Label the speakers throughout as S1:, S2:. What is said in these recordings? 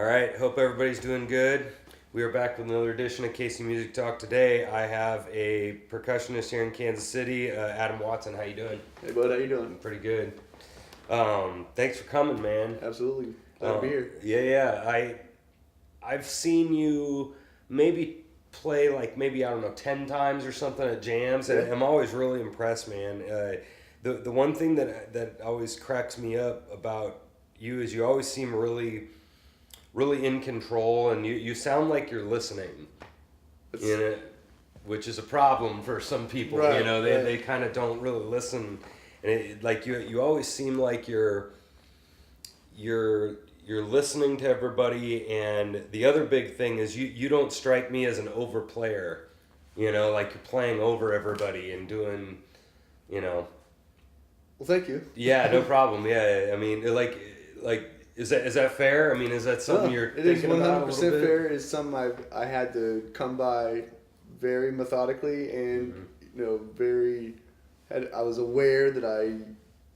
S1: All right, hope everybody's doing good. We are back with another edition of Casey Music Talk. Today, I have a percussionist here in Kansas City, Adam Watson. How you doing?
S2: Hey, bud, how you doing?
S1: Pretty good. Thanks for coming, man.
S2: Absolutely. Glad to be here.
S1: Yeah. I've seen you maybe play like maybe I don't know 10 times or something at jams, and I'm always really impressed, man. The one thing that always cracks me up about you is you always seem really in control, and you sound like you're listening in it, which is a problem for some people.
S2: Right,
S1: you know,
S2: right.
S1: they kind of don't really listen, and like you always seem like you're listening to everybody. And the other big thing is you don't strike me as an overplayer, you know, like you're playing over everybody and doing, you know.
S2: Well, thank you.
S1: Yeah, no problem. Yeah, I mean, like is that fair? I mean, is that something you're thinking about a little bit?
S2: It is 100% fair. It's something I had to come by very methodically and I was aware that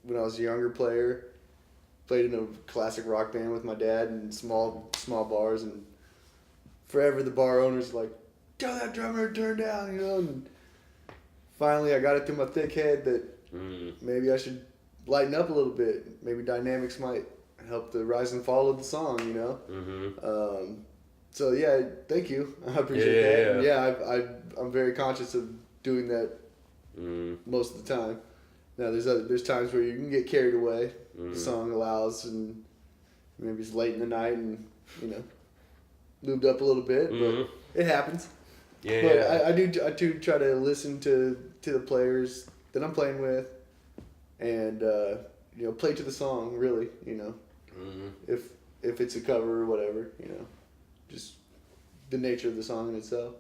S2: when I was a younger player, played in a classic rock band with my dad in small bars, and forever the bar owners like, tell that drummer to turn down, you know. And finally, I got it through my thick head that maybe I should lighten up a little bit. Maybe dynamics might help the rise and fall of the song, you know. So yeah, thank you. I appreciate that. Yeah, I'm very conscious of doing that most of the time. Now there's times where you can get carried away. The song allows, and maybe it's late in the night, and lubed up a little bit, but it happens.
S1: Yeah.
S2: But
S1: Yeah.
S2: I do try to listen to the players that I'm playing with, and play to the song really. If it's a cover or whatever, just the nature of the song in itself.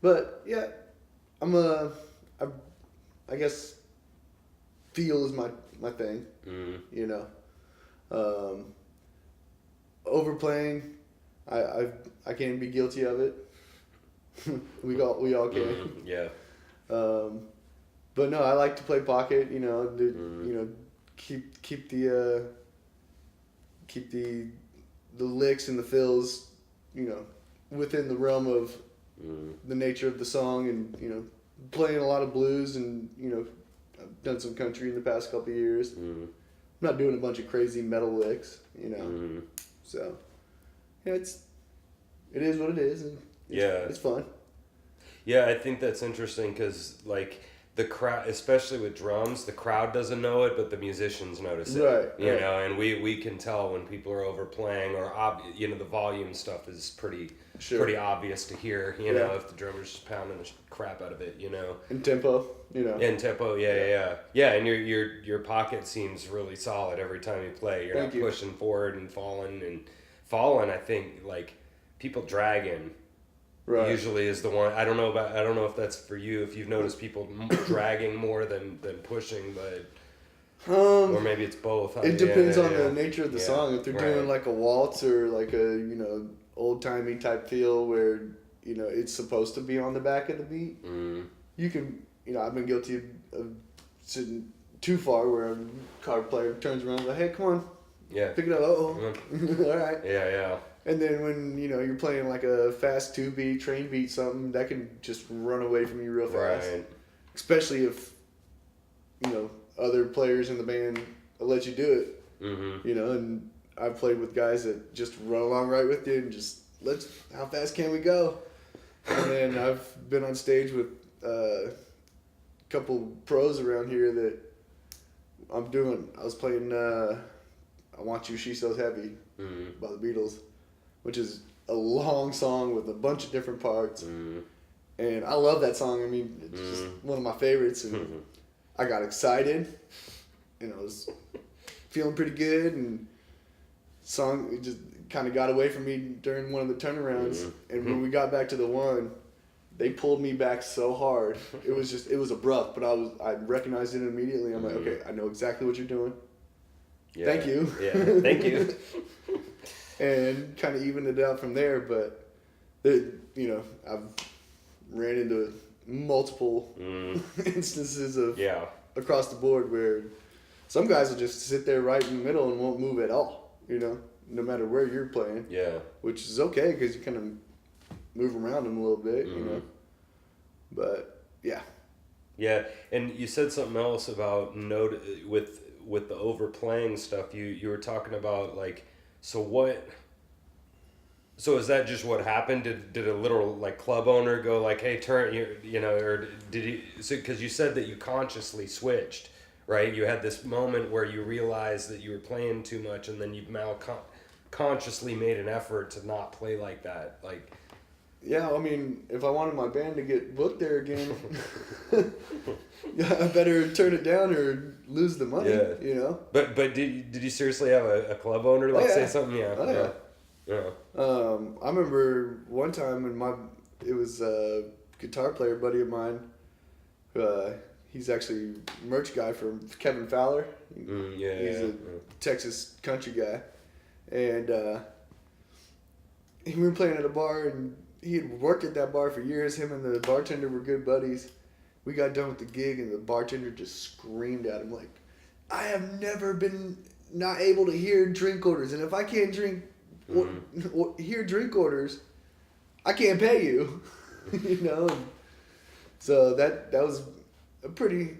S2: But yeah, I guess feel is my thing. Overplaying, I can be guilty of it. we all can.
S1: Yeah.
S2: But no, I like to play pocket. Keep the licks and the fills, within the realm of the nature of the song, and playing a lot of blues, and I've done some country in the past couple of years. I'm not doing a bunch of crazy metal licks, So yeah, it is what it is, and it's fun.
S1: Yeah, I think that's interesting because like the crowd, especially with drums, the crowd doesn't know it, but the musicians notice it.
S2: Right.
S1: You know, and we can tell when people are overplaying, or the volume stuff is pretty obvious to hear. You know, if the drummer's just pounding the crap out of it.
S2: In tempo.
S1: In tempo, yeah, and your pocket seems really solid every time you play. You're not pushing forward and falling. I think like people dragging. Right. Usually is the one. I don't know if that's for you, if you've noticed people dragging more than pushing, but or maybe it's both.
S2: It depends on the nature of the song. If they're doing like a waltz or like a old timey type feel where it's supposed to be on the back of the beat, you can I've been guilty of sitting too far where a card player turns around and like, hey, come on, pick it up. All right.
S1: Yeah.
S2: And then when you're playing like a fast 2-beat, train beat, something that can just run away from you real fast.
S1: Right.
S2: Especially if other players in the band let you do it. And I've played with guys that just run along right with you and just how fast can we go? And then I've been on stage with a couple pros around here that I was playing I Want You, She's So Heavy by the Beatles, which is a long song with a bunch of different parts. And I love that song. I mean, it's just one of my favorites. And I got excited, and I was feeling pretty good, and song it just kind of got away from me during one of the turnarounds. And when we got back to the one, they pulled me back so hard. It was abrupt, but I recognized it immediately. I'm like, okay, I know exactly what you're doing.
S1: Yeah.
S2: Thank you.
S1: Yeah, thank you.
S2: And kind of evened it out from there, but I've ran into multiple instances of across the board where some guys will just sit there right in the middle and won't move at all, no matter where you're playing.
S1: Yeah.
S2: Which is okay because you kind of move around them a little bit, you know. But yeah.
S1: Yeah, and you said something else about with the overplaying stuff. You were talking about like, so what? So is that just what happened? Did a literal like club owner go like, hey, turn you know, or did he? So because you said that you consciously switched, right? You had this moment where you realized that you were playing too much, and then you consciously made an effort to not play like that, like.
S2: Yeah, I mean, if I wanted my band to get booked there again, I better turn it down or lose the money.
S1: Yeah.
S2: You know.
S1: But did you seriously have a club owner like say something? Yeah.
S2: Oh,
S1: yeah.
S2: I remember one time when it was a guitar player buddy of mine. He's actually a merch guy for Kevin Fowler. He's a Texas country guy, and we were playing at a bar, and he had worked at that bar for years. Him and the bartender were good buddies. We got done with the gig, and the bartender just screamed at him like, "I have never been not able to hear drink orders, and if I can't hear drink orders, I can't pay you." You know. And so that was a pretty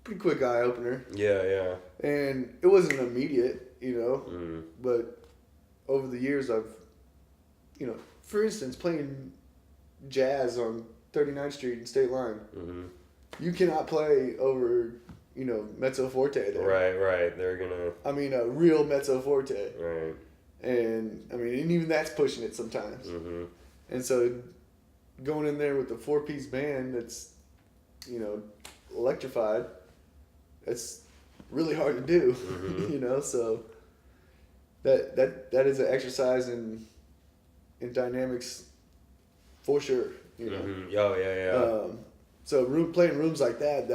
S2: quick eye opener.
S1: Yeah.
S2: And it wasn't immediate, you know, but over the years I've, you know, for instance, playing jazz on 39th Street and State Line, you cannot play over, you know, mezzo forte there.
S1: Right. They're gonna.
S2: I mean, a real mezzo forte.
S1: Right.
S2: And I mean, and even that's pushing it sometimes. And so, going in there with a 4-piece band that's, you know, electrified, it's really hard to do. You know, so that is an exercise in dynamics for sure, you know.
S1: Oh yeah.
S2: So playing rooms like that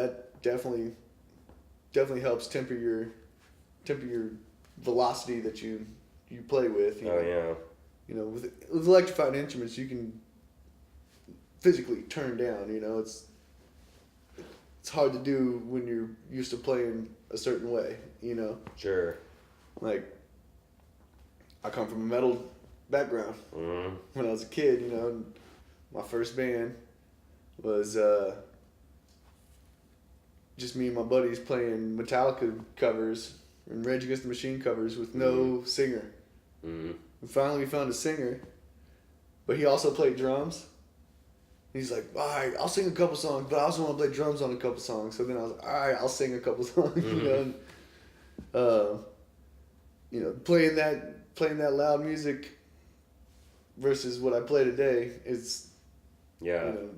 S2: definitely helps temper your velocity that you play with. You know?
S1: Yeah.
S2: You know, with electrified instruments, you can physically turn down. You know, it's hard to do when you're used to playing a certain way. You know.
S1: Sure.
S2: Like, I come from a metal background. When I was a kid, you know, my first band was just me and my buddies playing Metallica covers and Rage Against the Machine covers with no singer. And finally we found a singer, but he also played drums. He's like, all right, I'll sing a couple songs, but I also want to play drums on a couple songs. So then I was like, all right, I'll sing a couple songs. You know, and, you know, playing that loud music versus what I play today is, you know,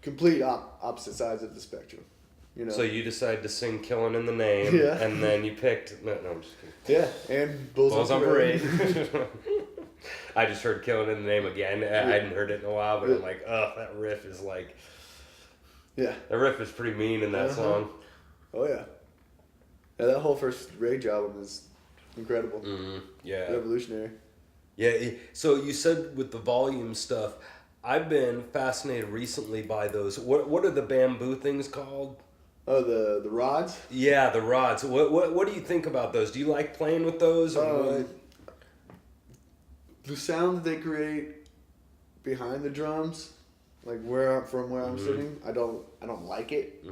S2: complete opposite sides of the spectrum. You know.
S1: So you decided to sing "Killing in the Name," and then you picked. No, I'm just kidding.
S2: Yeah, and Bulls on
S1: Parade. I just heard "Killing in the Name" again. I hadn't heard it in a while, but I'm like, oh, that riff is like.
S2: Yeah.
S1: That riff is pretty mean in that song.
S2: Oh yeah. Yeah, that whole first Rage album is incredible.
S1: Yeah.
S2: Revolutionary.
S1: Yeah. So you said with the volume stuff, I've been fascinated recently by those. What are the bamboo things called?
S2: Oh, the rods?
S1: Yeah, the rods. What do you think about those? Do you like playing with those?
S2: The sound they create behind the drums, like where I'm sitting, I don't like it.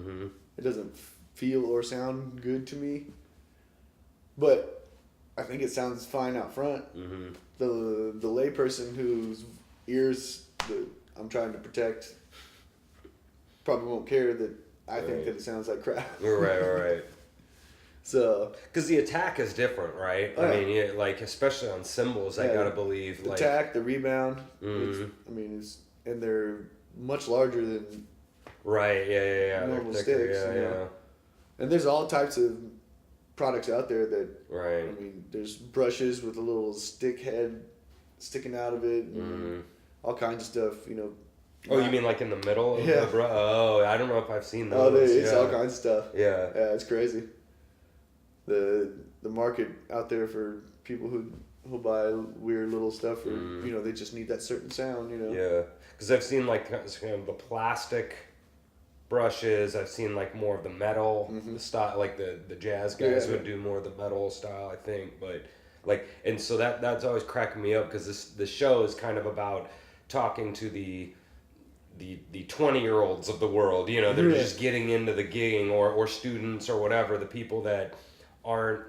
S2: It doesn't feel or sound good to me. But I think it sounds fine out front. The layperson whose ears I'm trying to protect probably won't care that I think that it sounds like crap.
S1: Right.
S2: So,
S1: because the attack is different, right? I mean, like especially on cymbals, I gotta believe.
S2: The
S1: like,
S2: attack, the rebound. And they're much larger than.
S1: Right. Yeah.
S2: Normal sticks. Yeah. And there's all types of products out there that.
S1: Right.
S2: I mean, there's brushes with a little stick head sticking out of it. And all kinds of stuff. You know.
S1: Oh, you mean like in the middle of the brush? Oh, I don't know if I've seen those.
S2: Oh, it's all kinds of stuff.
S1: Yeah.
S2: Yeah, it's crazy. The market out there for people who buy weird little stuff, or you know, they just need that certain sound. You know.
S1: Yeah, because I've seen like kind of the plastic brushes. I've seen like more of the metal style, like the jazz guys would do more of the metal style, I think. But Like, and so that's always cracking me up because the show is kind of about talking to the 20-year-olds of the world. You know, they're just getting into the gigging, or students or whatever, the people that aren't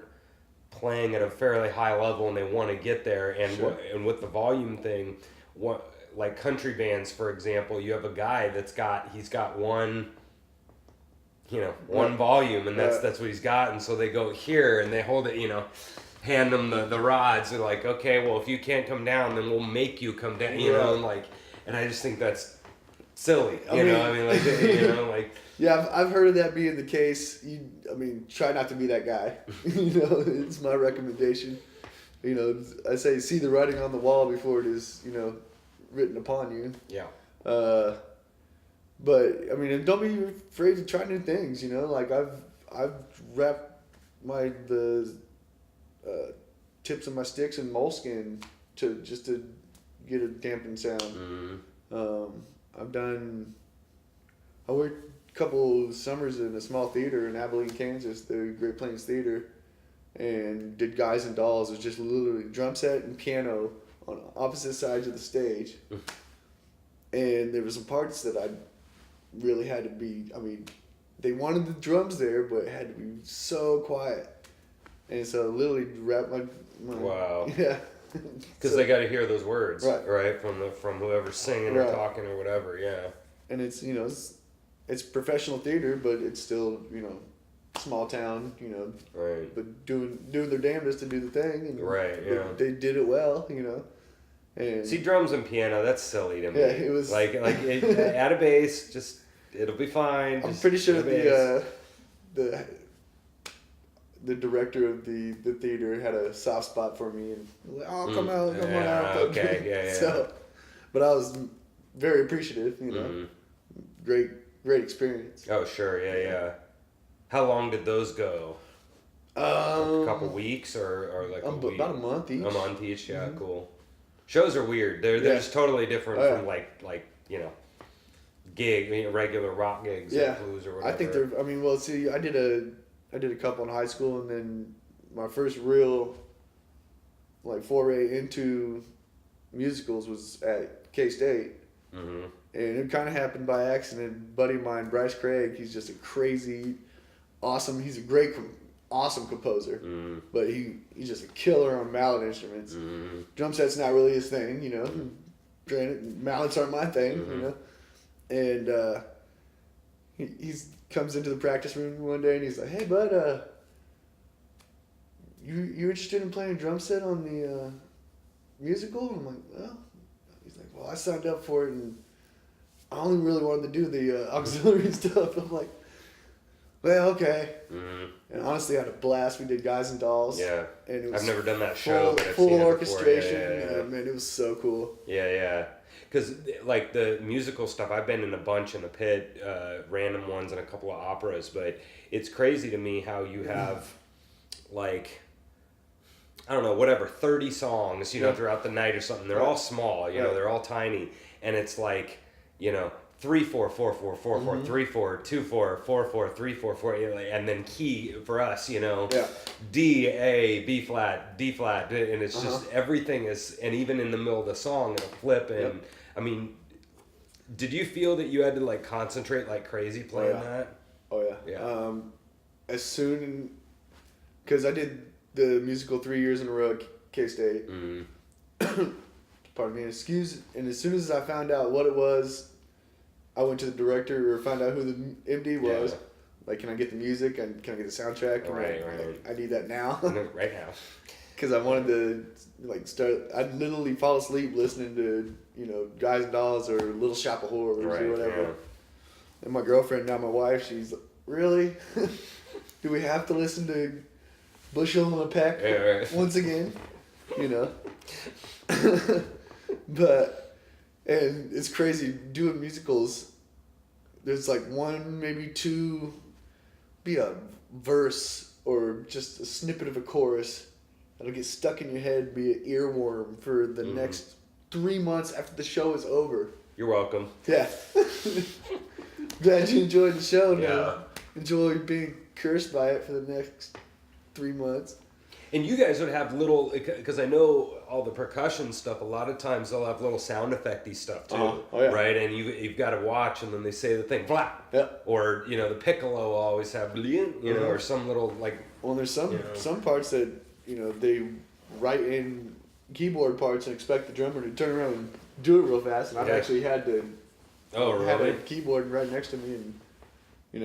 S1: playing at a fairly high level and they want to get there. And and with the volume thing, like country bands, for example, you have a guy he's got one, one volume, and that's what he's got. And so they go here and they hold it, hand them the rods. They're like, okay, well, if you can't come down, then we'll make you come down, and I just think that's silly.
S2: Yeah, I've heard of that being the case. Try not to be that guy. It's my recommendation. I say see the writing on the wall before it is, written upon you.
S1: Yeah.
S2: But and don't be afraid to try new things. Like I've wrapped the tips of my sticks in moleskin to get a dampened sound. Mm-hmm. I worked a couple summers in a small theater in Abilene, Kansas, the Great Plains Theater, and did Guys and Dolls. It was just literally drum set and piano on opposite sides of the stage. And there were some parts that I really had to be, they wanted the drums there, but it had to be so quiet. And so I literally wrapped my
S1: wow.
S2: Yeah.
S1: Because they got to hear those words,
S2: right?
S1: From whoever's singing or talking or whatever, yeah.
S2: And it's it's professional theater, but it's still small town,
S1: right.
S2: But doing their damnedest to do the thing, and they did it well, And
S1: see, drums and piano, that's silly to me.
S2: Yeah, it was
S1: like add a bass, just it'll be fine.
S2: I'm pretty sure the director of the theater had a soft spot for me, and was like, "Oh, come on out."
S1: Okay, yeah.
S2: So, but I was very appreciative,
S1: Mm-hmm.
S2: Great experience.
S1: Oh, sure, yeah. How long did those go? A couple weeks or like a week?
S2: About a month each.
S1: A month each, yeah, mm-hmm. Cool. Shows are weird. They're just totally different from like gig, regular rock gigs or blues or whatever.
S2: I think they're. See, I did a couple in high school, and then my first real foray into musicals was at K-State. Mm-hmm. And it kind of happened by accident. A buddy of mine, Bryce Craig, he's just a crazy, awesome. He's a great, awesome composer, but he's just a killer on mallet instruments. Mm-hmm. Drum set's not really his thing, Granted, mallets aren't my thing, And he comes into the practice room one day and he's like, "Hey, bud, you interested in playing a drum set on the musical?" And I'm like, "Well," he's like, "Well, I signed up for it and I only really wanted to do the auxiliary stuff." I'm like, "Well, okay." Mm-hmm. And honestly, I had a blast. We did Guys and Dolls.
S1: Yeah.
S2: And it was
S1: I've never done that show, but I've
S2: full
S1: seen it
S2: orchestration.
S1: Yeah.
S2: Man, it was so cool.
S1: Yeah. Because the musical stuff, I've been in a bunch in the pit, random ones and a couple of operas, but it's crazy to me how you have I don't know, 30 songs, throughout the night or something. They're all small, they're all tiny, and it's 3 4 4 4 4 4 3 4 2 4 4 4 3 4 4, and then key for us, D A B flat D flat, and it's just everything is, and even in the middle of the song it'll flip. And did you feel that you had to concentrate like crazy playing that?
S2: Oh yeah. As soon, because I did the musical 3 years in a row at K-State. Pardon me. And as soon as I found out what it was, I went to the director or found out who the MD was. Yeah. Can I get the music? And can I get the soundtrack?
S1: Right.
S2: I need that now.
S1: Right now.
S2: Because I wanted to start. I'd literally fall asleep listening to Guys and Dolls or Little Shop of Horrors or whatever. Yeah. And my girlfriend, now my wife, she's like, "Really? Do we have to listen to Bushel and a Peck once again?" But, and it's crazy doing musicals. There's one, maybe two, be a verse or just a snippet of a chorus that'll get stuck in your head, be an earworm for the next 3 months after the show is over.
S1: You're welcome.
S2: Yeah. Glad you enjoyed the show. Now enjoy being cursed by it for the next 3 months.
S1: And you guys would have little, because I know all the percussion stuff, a lot of times they'll have little sound effecty stuff too,
S2: Oh, yeah.
S1: right? And you've got to watch, and then they say the thing, blah,
S2: Yeah.
S1: or, you know, the piccolo will always have, you know, or some little, like...
S2: Well, there's some
S1: you know.
S2: some parts that, you know, they write in keyboard parts and expect the drummer to turn around and do it real fast, and I've actually had to have a keyboard right next to me, and, you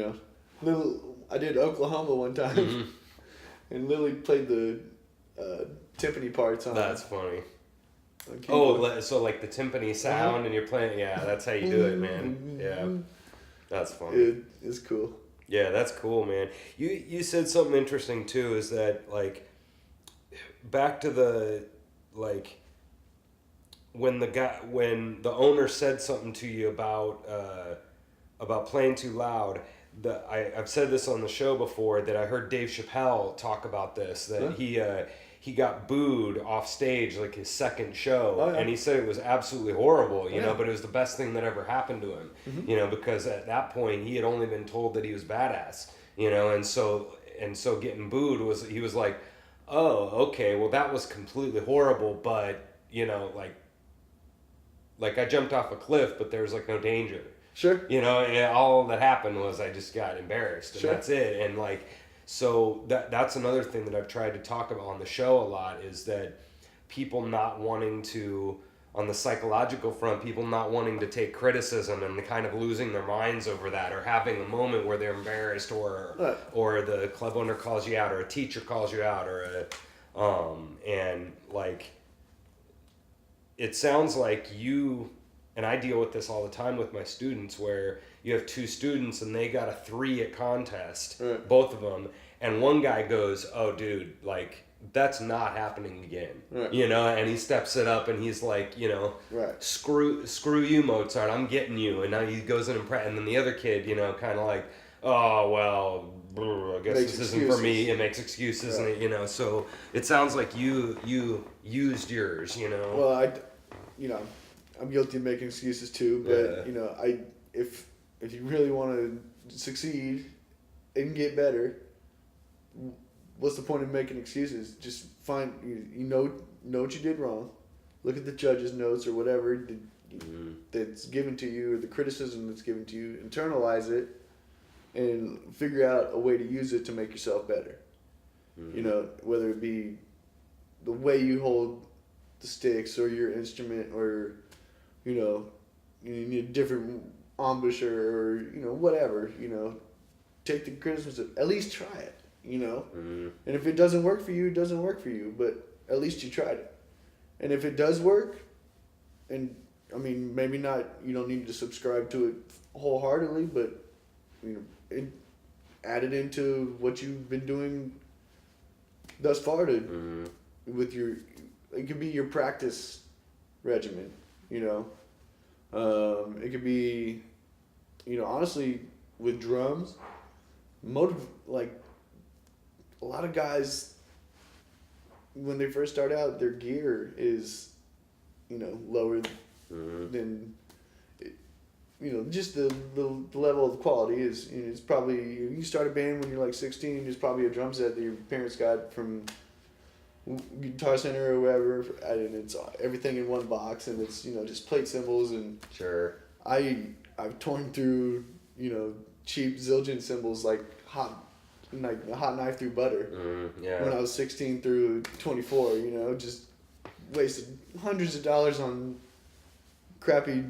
S2: know, I did Oklahoma one time, and Lily played the timpani parts on.
S1: That's funny.
S2: On
S1: so like the timpani sound, and you're playing. Yeah, that's how you do it, man. Yeah, that's funny.
S2: It's cool.
S1: Yeah, that's cool, man. You said something interesting too. Is that like back to the like when the owner said something to you about playing too loud. I've said this on the show before that I heard Dave Chappelle talk about this, that he got booed off stage like his second show, and he said it was absolutely horrible, you know, but it was the best thing that ever happened to him, you know, because at that point he had only been told that he was badass, you know, and so getting booed he was like, oh, okay, well that was completely horrible, but you know, like I jumped off a cliff, but there was like no danger.
S2: Sure.
S1: You know, and all that happened was I just got embarrassed, and that's it. And like, so that's another thing that I've tried to talk about on the show a lot is that people not wanting to, on the psychological front, people not wanting to take criticism and kind of losing their minds over that, or having a moment where they're embarrassed, or the club owner calls you out, or a teacher calls you out, or and like, it sounds like you. And I deal with this all the time with my students, where you have two students and they got a 3 at contest, both of them, and one guy goes, oh dude, like that's not happening again, you know, and he steps it up and he's like, you know, screw you, Mozart, I'm getting you, and now he goes in and then the other kid, you know, kind of like, oh well, I guess this isn't for me. It makes excuses, and you know, so it sounds like you used yours, you know.
S2: Well, I'm guilty of making excuses too, but you know, if you really want to succeed and get better, what's the point of making excuses? Just find you know what you did wrong. Look at the judge's notes or whatever that's given to you, or the criticism that's given to you. Internalize it and figure out a way to use it to make yourself better. You know, whether it be the way you hold the sticks or your instrument, or you know, you need a different embouchure, or you know, whatever, you know, take the criticism, at least try it, you know, and if it doesn't work for you, it doesn't work for you, but at least you tried it. And if it does work, and I mean, maybe not, you don't need to subscribe to it wholeheartedly, but you know, add it into what you've been doing thus far with your, it could be your practice regimen. You know, it could be, you know, honestly, with drums, like a lot of guys, when they first start out, their gear is, you know, lower than, you know, just the level of quality is, you know, it's probably, you start a band when you're like 16, there's probably a drum set that your parents got from Guitar Center or wherever, and it's everything in one box, and it's, you know, just plate cymbals, and I've torn through, you know, cheap Zildjian cymbals like a hot knife through butter when I was 16 through 24, you know, just wasted hundreds of dollars on crappy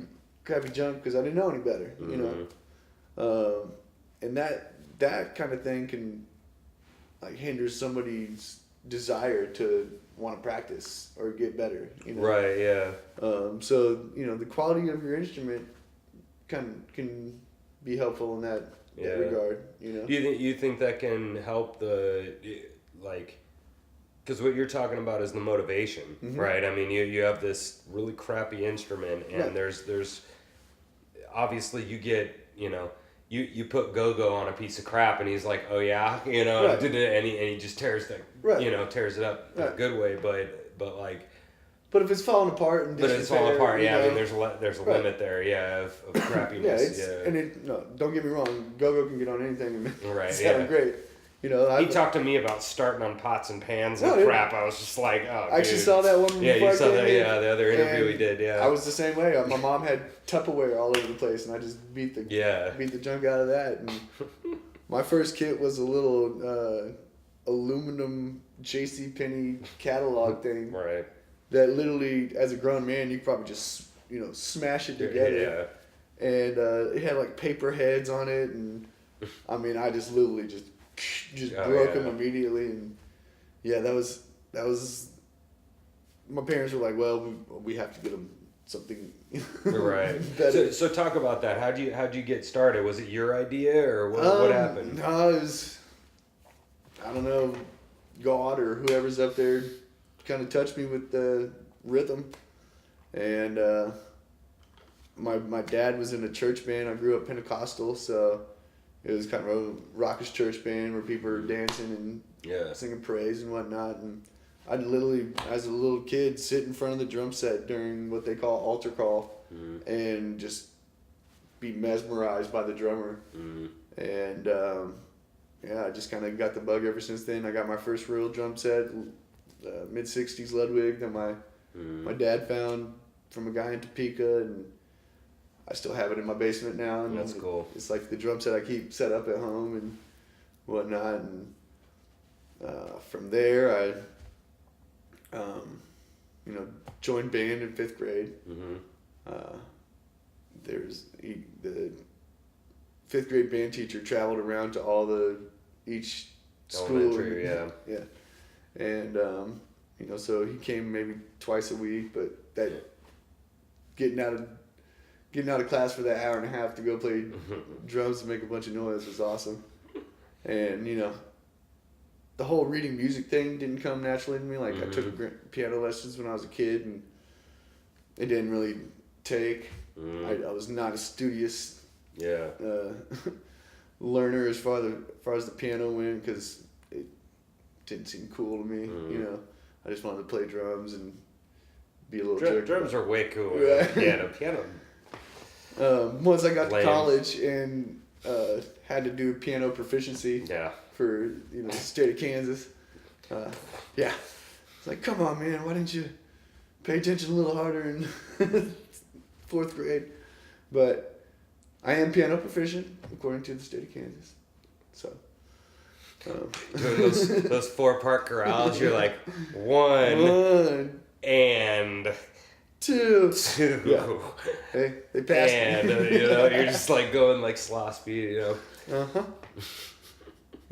S2: junk because I didn't know any better, you know, and that kind of thing can like hinder somebody's desire to want to practice or get better, you know.
S1: Right. Yeah.
S2: So you know, the quality of your instrument can be helpful in that regard, you know.
S1: Do you think that can help the like? Because what you're talking about is the motivation, right? I mean, you have this really crappy instrument, and there's obviously you get, you know. You put Go-Go on a piece of crap, and he's like, oh yeah, you know, and he just tears tears it up in a good way, but like.
S2: But if it's falling apart and
S1: it's falling apart, I mean, there's a limit there, of crappiness,
S2: and don't get me wrong, Go-Go can get on anything and sound great,
S1: He talked to me about starting on pots and pans and crap. I was just like, oh,
S2: I actually
S1: dude.
S2: saw that one.
S1: Yeah, you saw that.
S2: In,
S1: Yeah, the other interview we did. Yeah,
S2: I was the same way. My mom had Tupperware all over the place, and I just beat the junk out of that. And my first kit was a little aluminum JCPenney catalog thing.
S1: Right.
S2: That literally, as a grown man, you could probably just smash it together. Yeah. And it had like paper heads on it, and I mean, I just literally just broke them immediately. And yeah, that was my parents were like, well, we have to get them something
S1: right. So talk about that. How'd you get started? Was it your idea, or what happened?
S2: No, it was, I don't know, God or whoever's up there kind of touched me with the rhythm. And my dad was in a church band. I grew up Pentecostal, so it was kind of a raucous church band where people were dancing and singing praise and whatnot. And I'd literally, as a little kid, sit in front of the drum set during what they call altar call and just be mesmerized by the drummer. And I just kind of got the bug ever since then. I got my first real drum set, mid-'60s Ludwig that my dad found from a guy in Topeka, and I still have it in my basement now. And
S1: that's cool.
S2: It's like the drum set I keep set up at home and whatnot. And from there, I joined band in 5th grade. The 5th grade band teacher traveled around to each school. And so he came maybe twice a week, but that getting out of class for that hour and a half to go play drums and make a bunch of noise was awesome. And the whole reading music thing didn't come naturally to me. Like I took piano lessons when I was a kid, and it didn't really take. I was not a studious learner as far as the piano went, because it didn't seem cool to me. I just wanted to play drums and be a little jerk.
S1: Drums are way cooler than piano.
S2: Once I got to college and had to do piano proficiency for the state of Kansas, it's like, come on, man, why didn't you pay attention a little harder in 4th grade? But I am piano proficient according to the state of Kansas. So
S1: doing those 4-part chorales, you're like one and
S2: two. Yeah. Hey, they passed
S1: and you're just like going like slaw speed.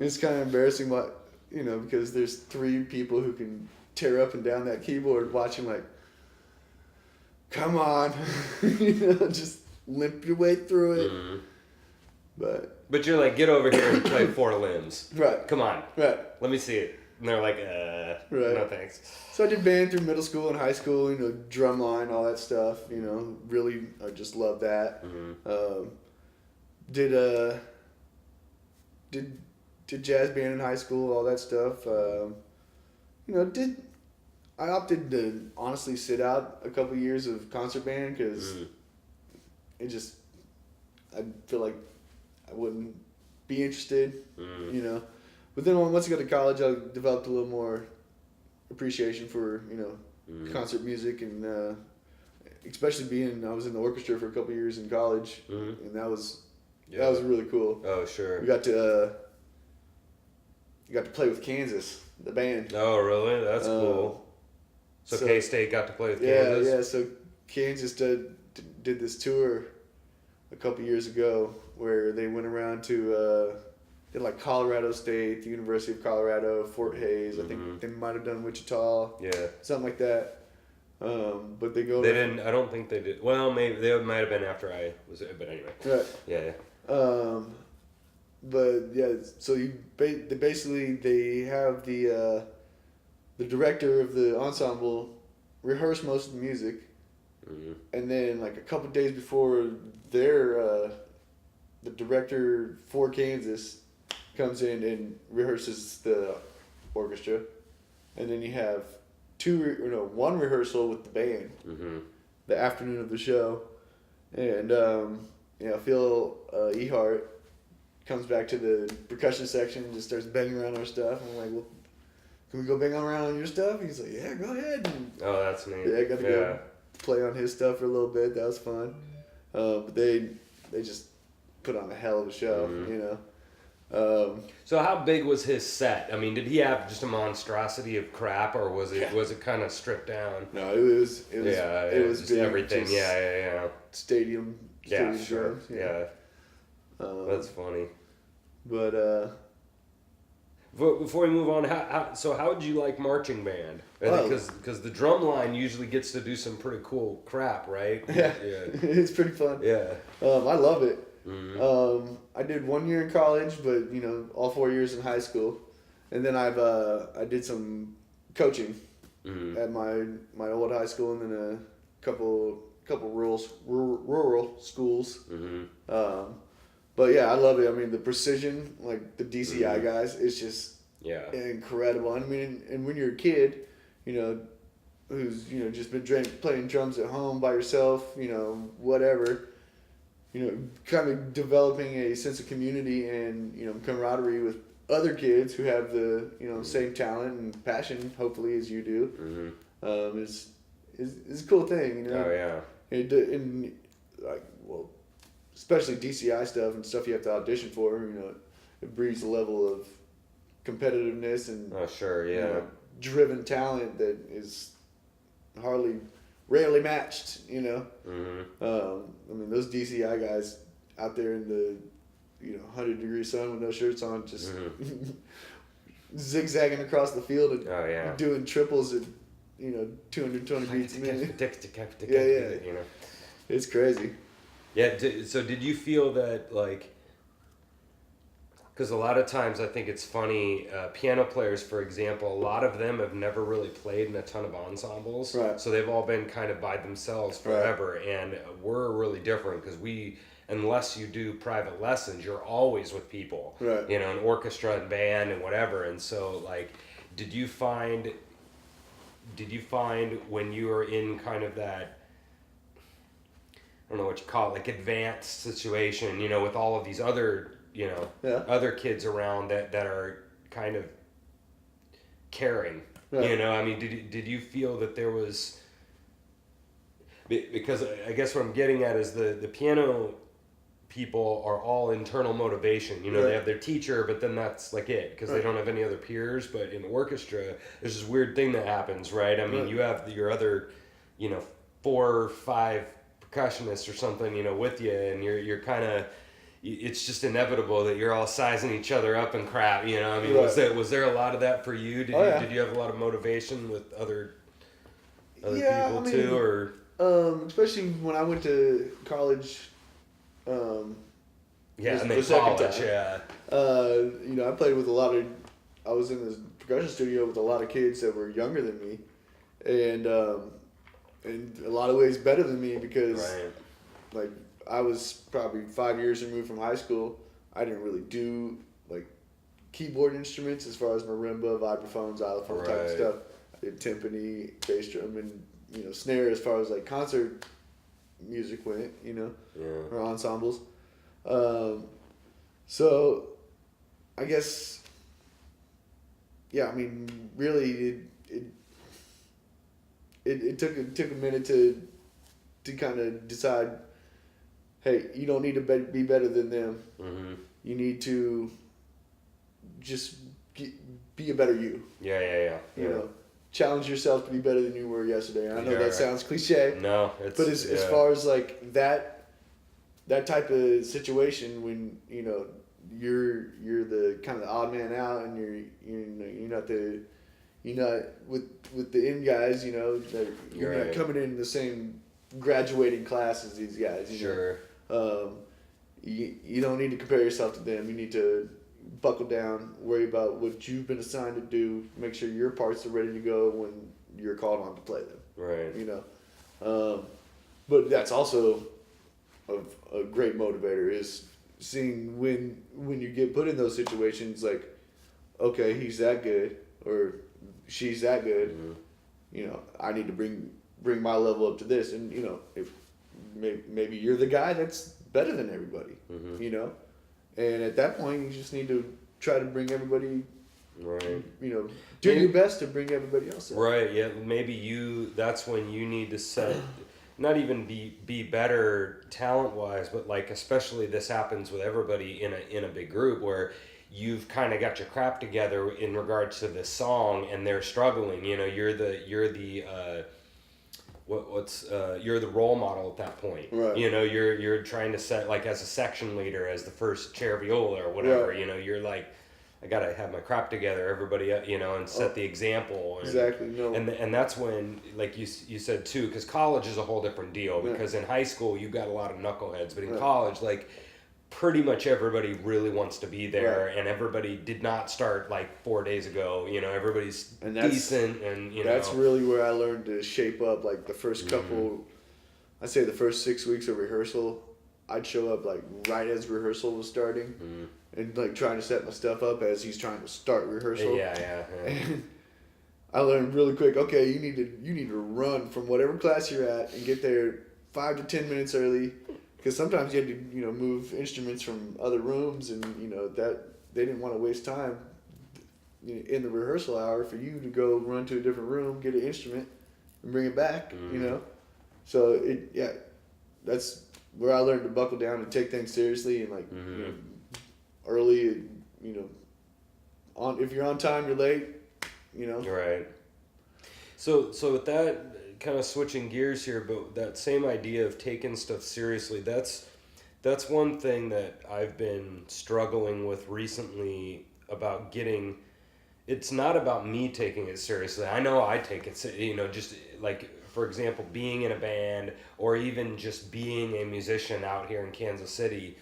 S2: It's kind of embarrassing, because there's 3 people who can tear up and down that keyboard watching, like, come on, just limp your way through it. But
S1: you're like, get over here and play 4 limbs.
S2: Right.
S1: Come on.
S2: Right.
S1: Let me see it. And they're like, no thanks.
S2: So I did band through middle school and high school, drum line, all that stuff, really, I just love that. Did jazz band in high school, all that stuff. I opted to honestly sit out a couple years of concert band because I feel like I wouldn't be interested, But then once I got to college, I developed a little more appreciation for, concert music, and especially I was in the orchestra for a couple years in college, and that was really cool.
S1: Oh, sure.
S2: We got to play with Kansas, the band.
S1: Oh, really? That's cool. So K-State got to play with Kansas?
S2: Yeah. So Kansas did this tour a couple years ago where they went around to did like Colorado State, the University of Colorado, Fort Hays. I think they might have done Wichita. Yeah. Something like that. But they go.
S1: They didn't. I don't think they did. Well, maybe they might have been after I was. But anyway.
S2: Right.
S1: Yeah.
S2: But yeah, so they have the director of the ensemble rehearse most of the music, and then like a couple days before the director for Kansas comes in and rehearses the orchestra, and then you have one rehearsal with the band the afternoon of the show, and Phil Ehart comes back to the percussion section and just starts banging around our stuff. I'm like, well, can we go bang around on your stuff? He's like, yeah, go ahead. And
S1: Oh, that's neat.
S2: yeah, I got to go play on his stuff for a little bit. That was fun. But they just put on a hell of a show, you know.
S1: So how big was his set? I mean, did he have just a monstrosity of crap, or was it kind of stripped down?
S2: No, it was
S1: just
S2: big,
S1: everything.
S2: just
S1: Stadium
S2: Stadium
S1: sure.
S2: drums.
S1: Yeah. That's funny.
S2: But
S1: before we move on, how would you like marching band? Because the drum line usually gets to do some pretty cool crap, right?
S2: Yeah. It's pretty fun.
S1: Yeah.
S2: I love it.
S1: Mm-hmm.
S2: I did 1 year in college, but you know, all 4 years in high school, and then I did some coaching at my old high school, and then a couple rural schools.
S1: Mm-hmm.
S2: But yeah, I love it. I mean, the precision, like the DCI guys, it's just incredible. I mean, and when you're a kid, you know, who's just been playing drums at home by yourself, you know, whatever. You know, kind of developing a sense of community and, you know, camaraderie with other kids who have the, you know, same talent and passion, hopefully, as you do, is a cool thing, you know.
S1: Oh, yeah.
S2: And especially DCI stuff and stuff you have to audition for, you know, it breeds a level of competitiveness and you know, driven talent that is rarely matched, you know. I mean, those DCI guys out there in the 100-degree sun with no shirts on, just zigzagging across the field and doing triples at 220 beats a minute. Yeah,
S1: you know,
S2: it's crazy.
S1: Yeah. So did you feel that, like, because a lot of times I think it's funny, piano players, for example, a lot of them have never really played in a ton of ensembles.
S2: Right.
S1: So they've all been kind of by themselves forever. Right. And we're really different because unless you do private lessons, you're always with people.
S2: Right.
S1: You know, an orchestra and band and whatever. And so, like, did you find when you were in kind of that, I don't know what you call it, like advanced situation, you know, with all of these other, you know, other kids around that are kind of caring, you know, I mean, did you feel that there was, because I guess what I'm getting at is the piano people are all internal motivation, you know, they have their teacher, but then that's like it, because they don't have any other peers. But in the orchestra, there's this weird thing that happens, right? I mean, you have your other, you know, 4 or 5 percussionists or something, you know, with you, and you're kind of, it's just inevitable that you're all sizing each other up and crap, you know. I mean, was there a lot of that for you? Did you have a lot of motivation with other people too, or
S2: especially when I went to college?
S1: And then college,
S2: you know, I played with I was in this percussion studio with a lot of kids that were younger than me, and in a lot of ways better than me, because like I was probably 5 years removed from high school. I didn't really do like keyboard instruments as far as marimba, vibraphones, xylophone type of stuff. I did timpani, bass drum, and, you know, snare as far as like concert music went, you know, or ensembles. So I guess, I mean, really it took a minute to kind of decide, hey, you don't need to be better than them. You need to just be a better you. You know, challenge yourself to be better than you were yesterday. I know that sounds cliche.
S1: No,
S2: but as far as like that type of situation, when, you know, you're the kind of the odd man out, and you're not with the in guys, you know, that you're not coming in the same graduating class as these guys. You know? You don't need to compare yourself to them. You need to buckle down, worry about what you've been assigned to do, make sure your parts are ready to go when you're called on to play them.
S1: Right.
S2: You know, but that's also a great motivator, is seeing when you get put in those situations, like, okay, he's that good or she's that good. You know, I need to bring my level up to this, and, you know, if maybe you're the guy that's better than everybody, you know, And at that point, you just need to try to bring everybody,
S1: right.
S2: Do your best to bring everybody else up.
S1: Right, yeah, maybe that's when you need to set, not even be better talent-wise, but like especially this happens with everybody in a big group where you've kind of got your crap together in regards to this song and they're struggling, you're the you're the role model at that point.
S2: Right.
S1: You're trying to set, like, as a section leader, as the first chair viola or whatever,
S2: Right.
S1: you're like, I gotta have my crap together, everybody, and set the example. And,
S2: Exactly. No.
S1: And that's when, like you said too, because college is a whole different deal. Because in high school you got a lot of knuckleheads, but in college, like, pretty much everybody really wants to be there, and everybody did not start like 4 days ago. Everybody's decent, and
S2: that's really where I learned to shape up. Like the first couple, I'd say the first 6 weeks of rehearsal, I'd show up like right as rehearsal was starting. And like trying to set my stuff up as he's trying to start rehearsal.
S1: Yeah.
S2: And I learned really quick. Okay, you need to run from whatever class you're at and get there 5 to 10 minutes early, because sometimes you had to move instruments from other rooms, and that they didn't want to waste time in the rehearsal hour for you to go run to a different room, get an instrument, and bring it back. So that's where I learned to buckle down and take things seriously, and like early, if you're on time, you're late,
S1: Right. So with that, kind of switching gears here, but that same idea of taking stuff seriously, that's one thing that I've been struggling with recently about getting. It's not about me taking it seriously. I know I take it, just like, for example, being in a band or even just being a musician out here in Kansas City.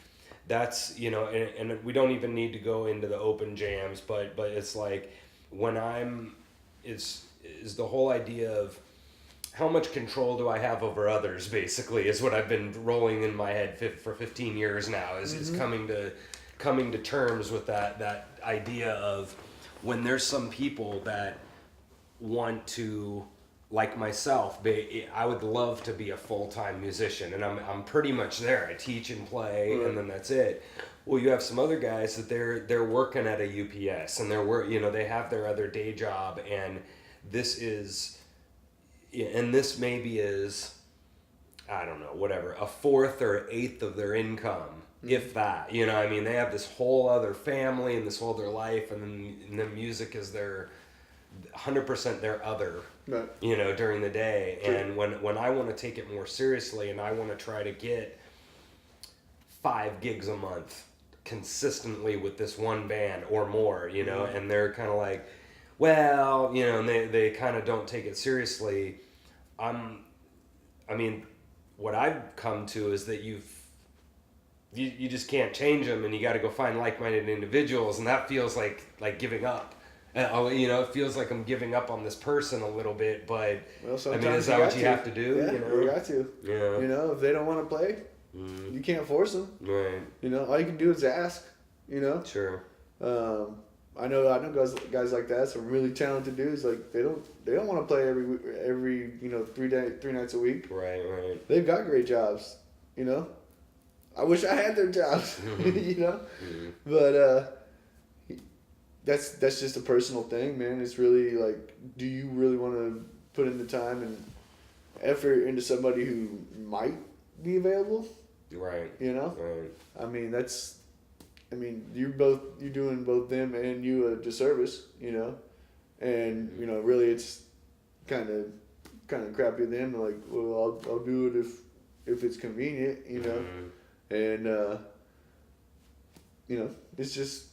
S1: That's, and we don't even need to go into the open jams, but it's like when is the whole idea of how much control do I have over others, basically, is what I've been rolling in my head for 15 years now, is coming to terms with that idea of when there's some people that want to, like myself, I would love to be a full-time musician, and I'm pretty much there. I teach and play, and then that's it. Well, you have some other guys that they're working at a UPS, and they have their other day job, and this maybe is, I don't know, whatever, a fourth or eighth of their income, if that. They have this whole other family and this whole other life, and then music is their 100% their other.
S2: Right.
S1: During the day.
S2: True.
S1: And when I want to take it more seriously and I want to try to get 5 gigs a month consistently with this one band or more, and they're kind of like, well, and they kind of don't take it seriously. What I've come to is that you just can't change them, and you got to go find like-minded individuals, and that feels like giving up. It feels like I'm giving up on this person a little bit, but is that what you have to do?
S2: Yeah, you got to.
S1: Yeah.
S2: If they don't want to play, you can't force them.
S1: Right.
S2: All you can do is ask.
S1: Sure.
S2: I know guys like that. Some really talented dudes. Like they don't want to play every 3 nights a week.
S1: Right.
S2: They've got great jobs. I wish I had their jobs. But. That's just a personal thing, man. It's really like, do you really want to put in the time and effort into somebody who might be available?
S1: Right.
S2: Right. You're doing both them and you a disservice, and really it's kind of crappy of them. Like, well, I'll do it if it's convenient, and it's just.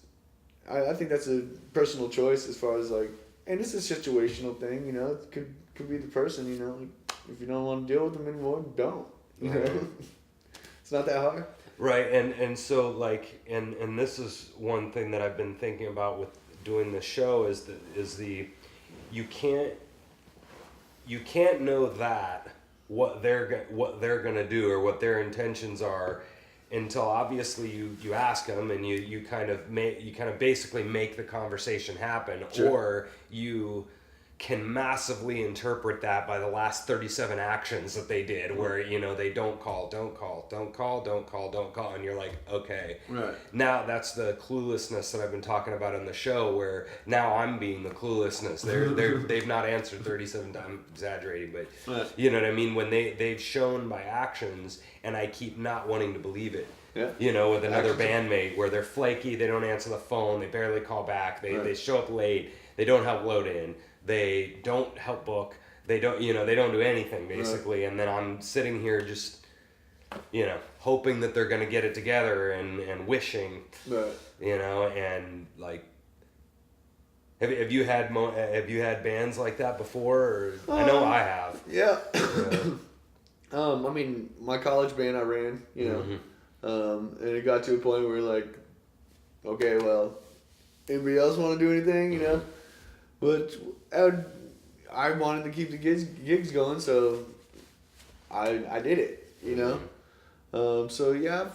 S2: I think that's a personal choice as far as like, and it's a situational thing, it could be the person, if you don't want to deal with them anymore, don't, It's not that hard.
S1: Right. And so like, and this is one thing that I've been thinking about with doing this show is you can't know that what they're going to do or what their intentions are until obviously you ask them and you kind of basically make the conversation happen. Sure. Or you can massively interpret that by the last 37 actions that they did, where, you know, they don't call, and you're like, okay.
S2: Right.
S1: Now that's the cluelessness that I've been talking about on the show, where now I'm being the cluelessness. They've not answered 37 times, I'm exaggerating, but
S2: Right.
S1: you know what I mean? When they've shown by actions, and I keep not wanting to believe it.
S2: Yeah.
S1: You know, with another
S2: Actions.
S1: bandmate where they're flaky, they don't answer the phone, they barely call back,
S2: Right.
S1: they show up late, they don't help load in, they don't help book, they don't do anything basically, and then I'm sitting here just, you know, hoping that they're gonna get it together and wishing,
S2: Right.
S1: you know, and like, have you had bands like that before? Or, I know I have.
S2: Yeah. I mean, my college band I ran, you know, and it got to a point where like, okay, well, anybody else want to do anything, you know? But I wanted to keep the gigs going, so I did it, you know. So yeah,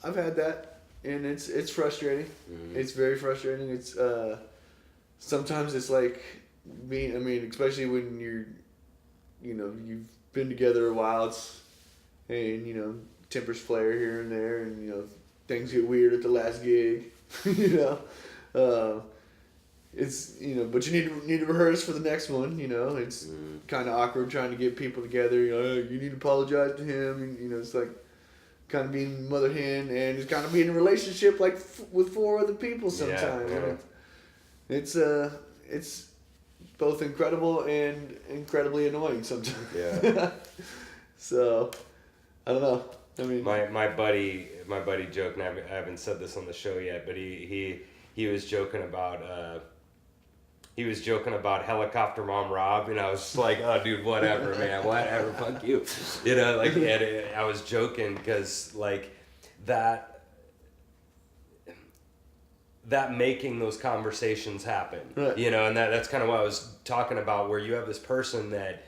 S2: I've had that, and it's frustrating. It's very frustrating. It's sometimes it's like being, I mean, especially when you've been together a while, and you know, tempers flare here and there, and you know, things get weird at the last gig, you know. It's, you know, but you need to rehearse for the next one, you know. It's kind of awkward trying to get people together, you know. "Hey, you need to apologize to him," and you know, it's like kind of being mother hen, and it's kind of being in a relationship like with 4 other people sometimes.
S1: Yeah.
S2: And it's both incredible and incredibly annoying sometimes.
S1: Yeah.
S2: So I don't know. I mean,
S1: my buddy joked, and I haven't said this on the show yet, but he was joking about Helicopter Mom Rob, and I was just like, oh dude, whatever, man, whatever, fuck you, you know, like, and I was joking because like that making those conversations happen,
S2: right.
S1: you know, and that's kind of what I was talking about, where you have this person that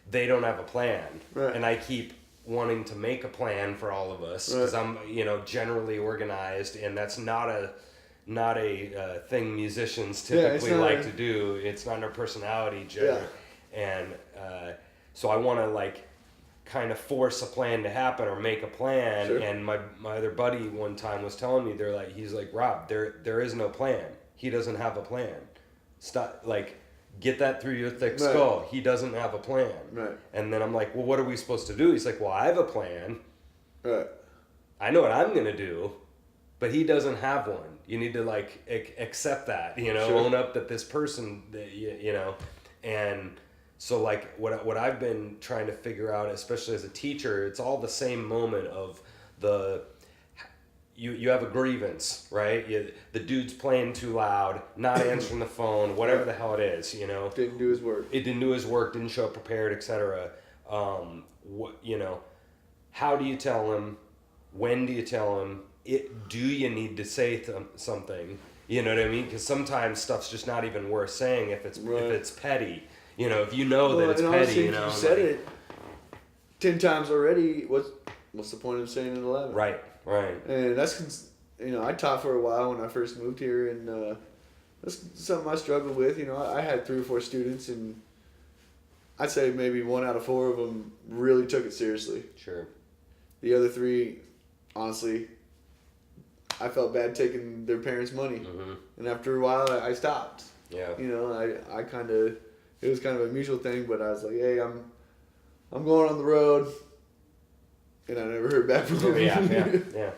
S1: they don't have a plan,
S2: right.
S1: and I keep wanting to make a plan for all of us, because I'm, you know, generally organized, and that's not a thing musicians typically like to do. It's not in our personality, Joe. Yeah. And so I want to like kind of force a plan to happen or make a plan. Sure. And my other buddy one time was telling me, he's like, Rob, there is no plan. He doesn't have a plan. Stop, like, get that through your thick skull. He doesn't have a plan.
S2: Right.
S1: And then I'm like, well, what are we supposed to do? He's like, well, I have a plan.
S2: Right.
S1: I know what I'm gonna do, but he doesn't have one. You need to like accept that, you know, own up that this person, you know, and so like what I've been trying to figure out, especially as a teacher, it's all the same moment of you have a grievance, right? The dude's playing too loud, not answering the phone, whatever the hell it is, you know.
S2: Didn't do his work.
S1: It didn't do his work, didn't show up prepared, etc. You know, how do you tell him? When do you tell him? Do you need to say something? You know what I mean? Because sometimes stuff's just not even worth saying if it's petty. You know, if you know that it's petty, you know.
S2: You said it 10 times already. What's the point of saying it 11?
S1: Right.
S2: And that's, you know, I taught for a while when I first moved here, and that's something I struggled with. You know, I had 3 or 4 students, and I'd say maybe 1 out of 4 of them really took it seriously.
S1: Sure.
S2: The other 3, honestly, I felt bad taking their parents' money, and after a while, I stopped.
S1: Yeah.
S2: You know, I kind of, it was kind of a mutual thing, but I was like, hey, I'm going on the road, and I never heard back from them.
S1: Yeah.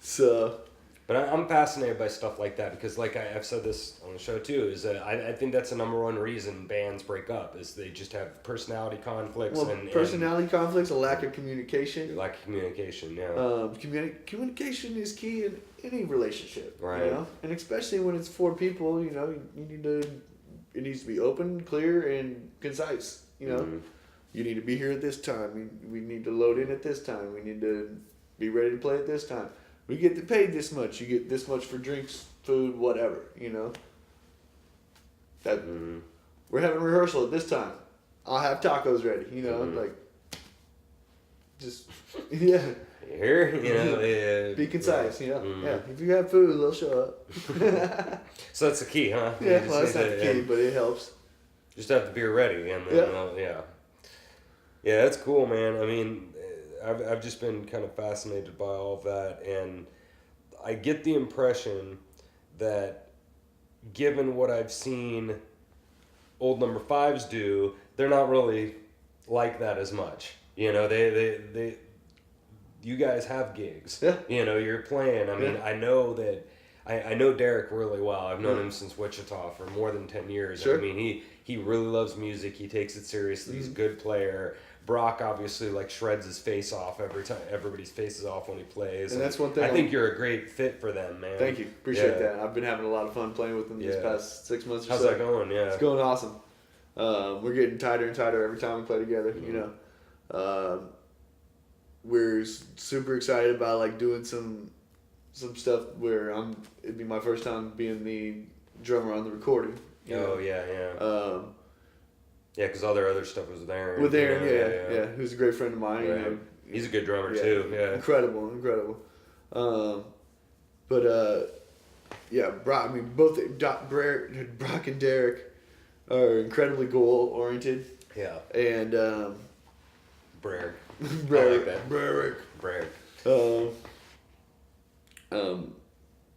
S2: So.
S1: But I'm fascinated by stuff like that because, like I've said this on the show too, is that I think that's the number one reason bands break up is they just have personality conflicts.
S2: Well, personality conflicts, a lack of communication.
S1: Lack of communication, yeah.
S2: Communication is key in any relationship,
S1: right?
S2: You know? And especially when it's 4 people, you know, it needs to be open, clear, and concise. You know, you need to be here at this time. We need to load in at this time. We need to be ready to play at this time. We get paid this much. You get this much for drinks, food, whatever. You know. That we're having rehearsal at this time. I'll have tacos ready. You know, like just
S1: Here, you know,
S2: be concise. You know, yeah. If you have food, they'll show up.
S1: So that's the key, huh?
S2: Yeah, well, that's not the key, but it helps.
S1: Just have the beer ready, and then yeah, that's cool, man. I mean, I've just been kind of fascinated by all of that, and I get the impression that, given what I've seen old number fives do, they're not really like that as much. You know, they you guys have gigs.
S2: Yeah.
S1: You know, you're playing. I mean, I know that. I know Derek really well. I've known him since Wichita for more than 10 years.
S2: Sure.
S1: I mean, he really loves music. He takes it seriously. He's a good player. Brock obviously like shreds his face off every time. Everybody's faces off when he plays.
S2: And that's one thing.
S1: I think you're a great fit for them, man.
S2: Thank you. Appreciate that. I've been having a lot of fun playing with them these past 6 months or
S1: How's
S2: so.
S1: that going? Yeah.
S2: It's going awesome. We're getting tighter and tighter every time we play together.
S1: Mm-hmm.
S2: You know, we're super excited about like doing some stuff where it'd be my first time being the drummer on the recording.
S1: Oh, yeah. Yeah, because all their other stuff was with Aaron.
S2: With Aaron, yeah. Who's a great friend of mine.
S1: Right.
S2: You know,
S1: he's a good drummer too. Yeah.
S2: Incredible. Brock. I mean, both Brock and Derek are incredibly goal oriented.
S1: Yeah.
S2: And
S1: Bragg.
S2: Bragg.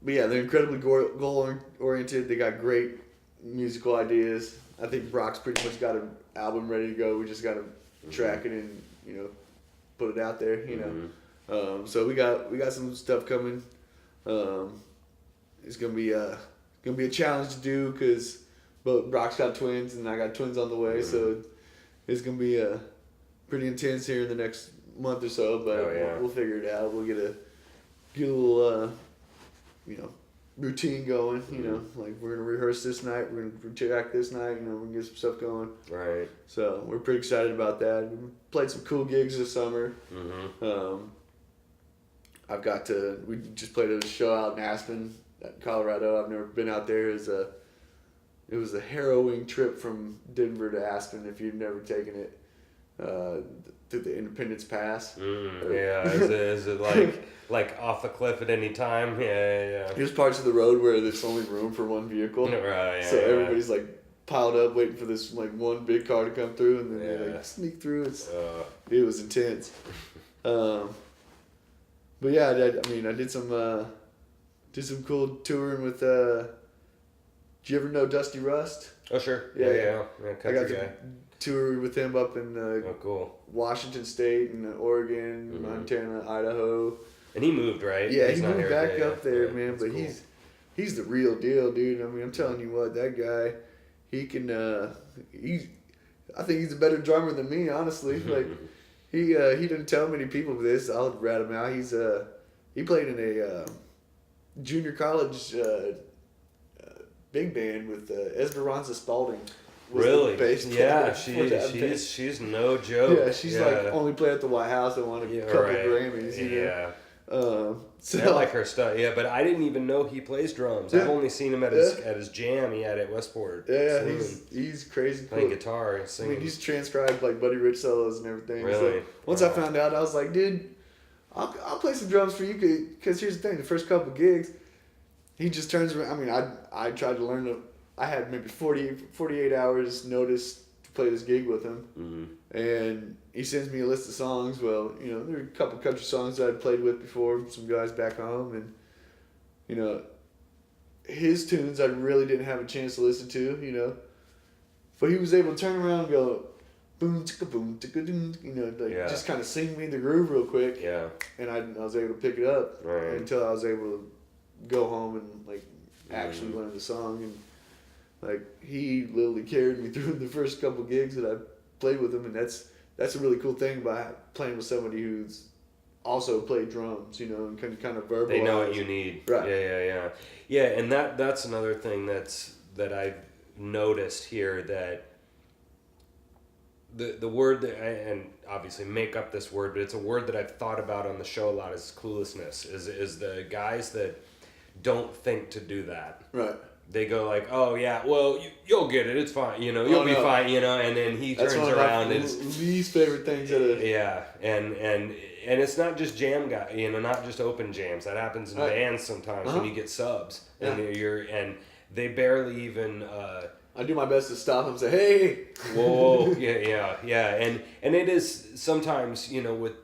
S2: But yeah, they're incredibly goal oriented. They got great musical ideas. I think Brock's pretty much got an album ready to go. We just got to track it and put it out there. You know, so we got some stuff coming. It's gonna be a challenge to do because both Brock's got twins and I got twins on the way. So it's gonna be pretty intense here in the next month or so. But we'll figure it out. We'll get a little routine going. You know, like we're gonna rehearse this night. We're gonna track this night. You know, we're gonna get some stuff going.
S1: Right.
S2: So we're pretty excited about that. We played some cool gigs this summer. We just played a show out in Aspen, Colorado. I've never been out there. It was a harrowing trip from Denver to Aspen if you've never taken it through the Independence Pass.
S1: Is it like off the cliff at any time? Yeah.
S2: There's parts of the road where there's only room for one vehicle.
S1: Right.
S2: So everybody's like piled up waiting for this like one big car to come through, and then they like sneak through. It was intense. But yeah, I did some cool touring with. Do you ever know Dusty Rust?
S1: Oh sure.
S2: Yeah.
S1: I got
S2: to tour with him up in
S1: cool.
S2: Washington State and Oregon, Montana, Idaho.
S1: And he moved, right?
S2: Yeah,
S1: he's
S2: he moved back up there, man. But
S1: cool.
S2: he's the real deal, dude. I mean, I'm telling you what, that guy, he can. I think he's a better drummer than me, honestly. Like he didn't tell many people this. I'll rat him out. He played in a junior college big band with Esperanza Spalding.
S1: Really? Yeah,
S2: she's
S1: no joke.
S2: Yeah, she's like only played at the White House and won a couple Grammys. So
S1: I like her stuff. Yeah, but I didn't even know he plays drums. I've only seen him at his jam he had at Westport.
S2: Yeah, he's crazy cool.
S1: Playing guitar and singing.
S2: I mean, he's transcribed like Buddy Rich solos and everything.
S1: Really?
S2: So once I found out, I was like, dude, I'll play some drums for you because here's the thing: the first couple gigs, he just turns around. I mean, I tried to learn I had maybe 48 hours notice to play this gig with him. And he sends me a list of songs. Well, there are a couple country songs that I'd played with before, some guys back home. And, his tunes I really didn't have a chance to listen to, But he was able to turn around and go, boom, chicka, boom, chicka, doom, just kind of sing me the groove real quick.
S1: Yeah.
S2: And I was able to pick it up until I was able to go home and, actually learn the song. And, he literally carried me through the first couple gigs that I played with him, and that's a really cool thing about playing with somebody who's also played drums, and can kind of verbalize.
S1: They know what you need.
S2: Right.
S1: Yeah, and that's another thing that I've noticed here, that the word that and obviously make up this word, but it's a word that I've thought about on the show a lot, is cluelessness. Is the guys that don't think to do that.
S2: Right.
S1: They go like, oh yeah, well you'll get it, it's fine, you'll be fine, and then he turns around and
S2: his least favorite things
S1: and it's not just jam guy, not just open jams. That happens in bands sometimes when you get subs and they barely even.
S2: I do my best to stop them and say, hey.
S1: Whoa, yeah, and it is sometimes, with.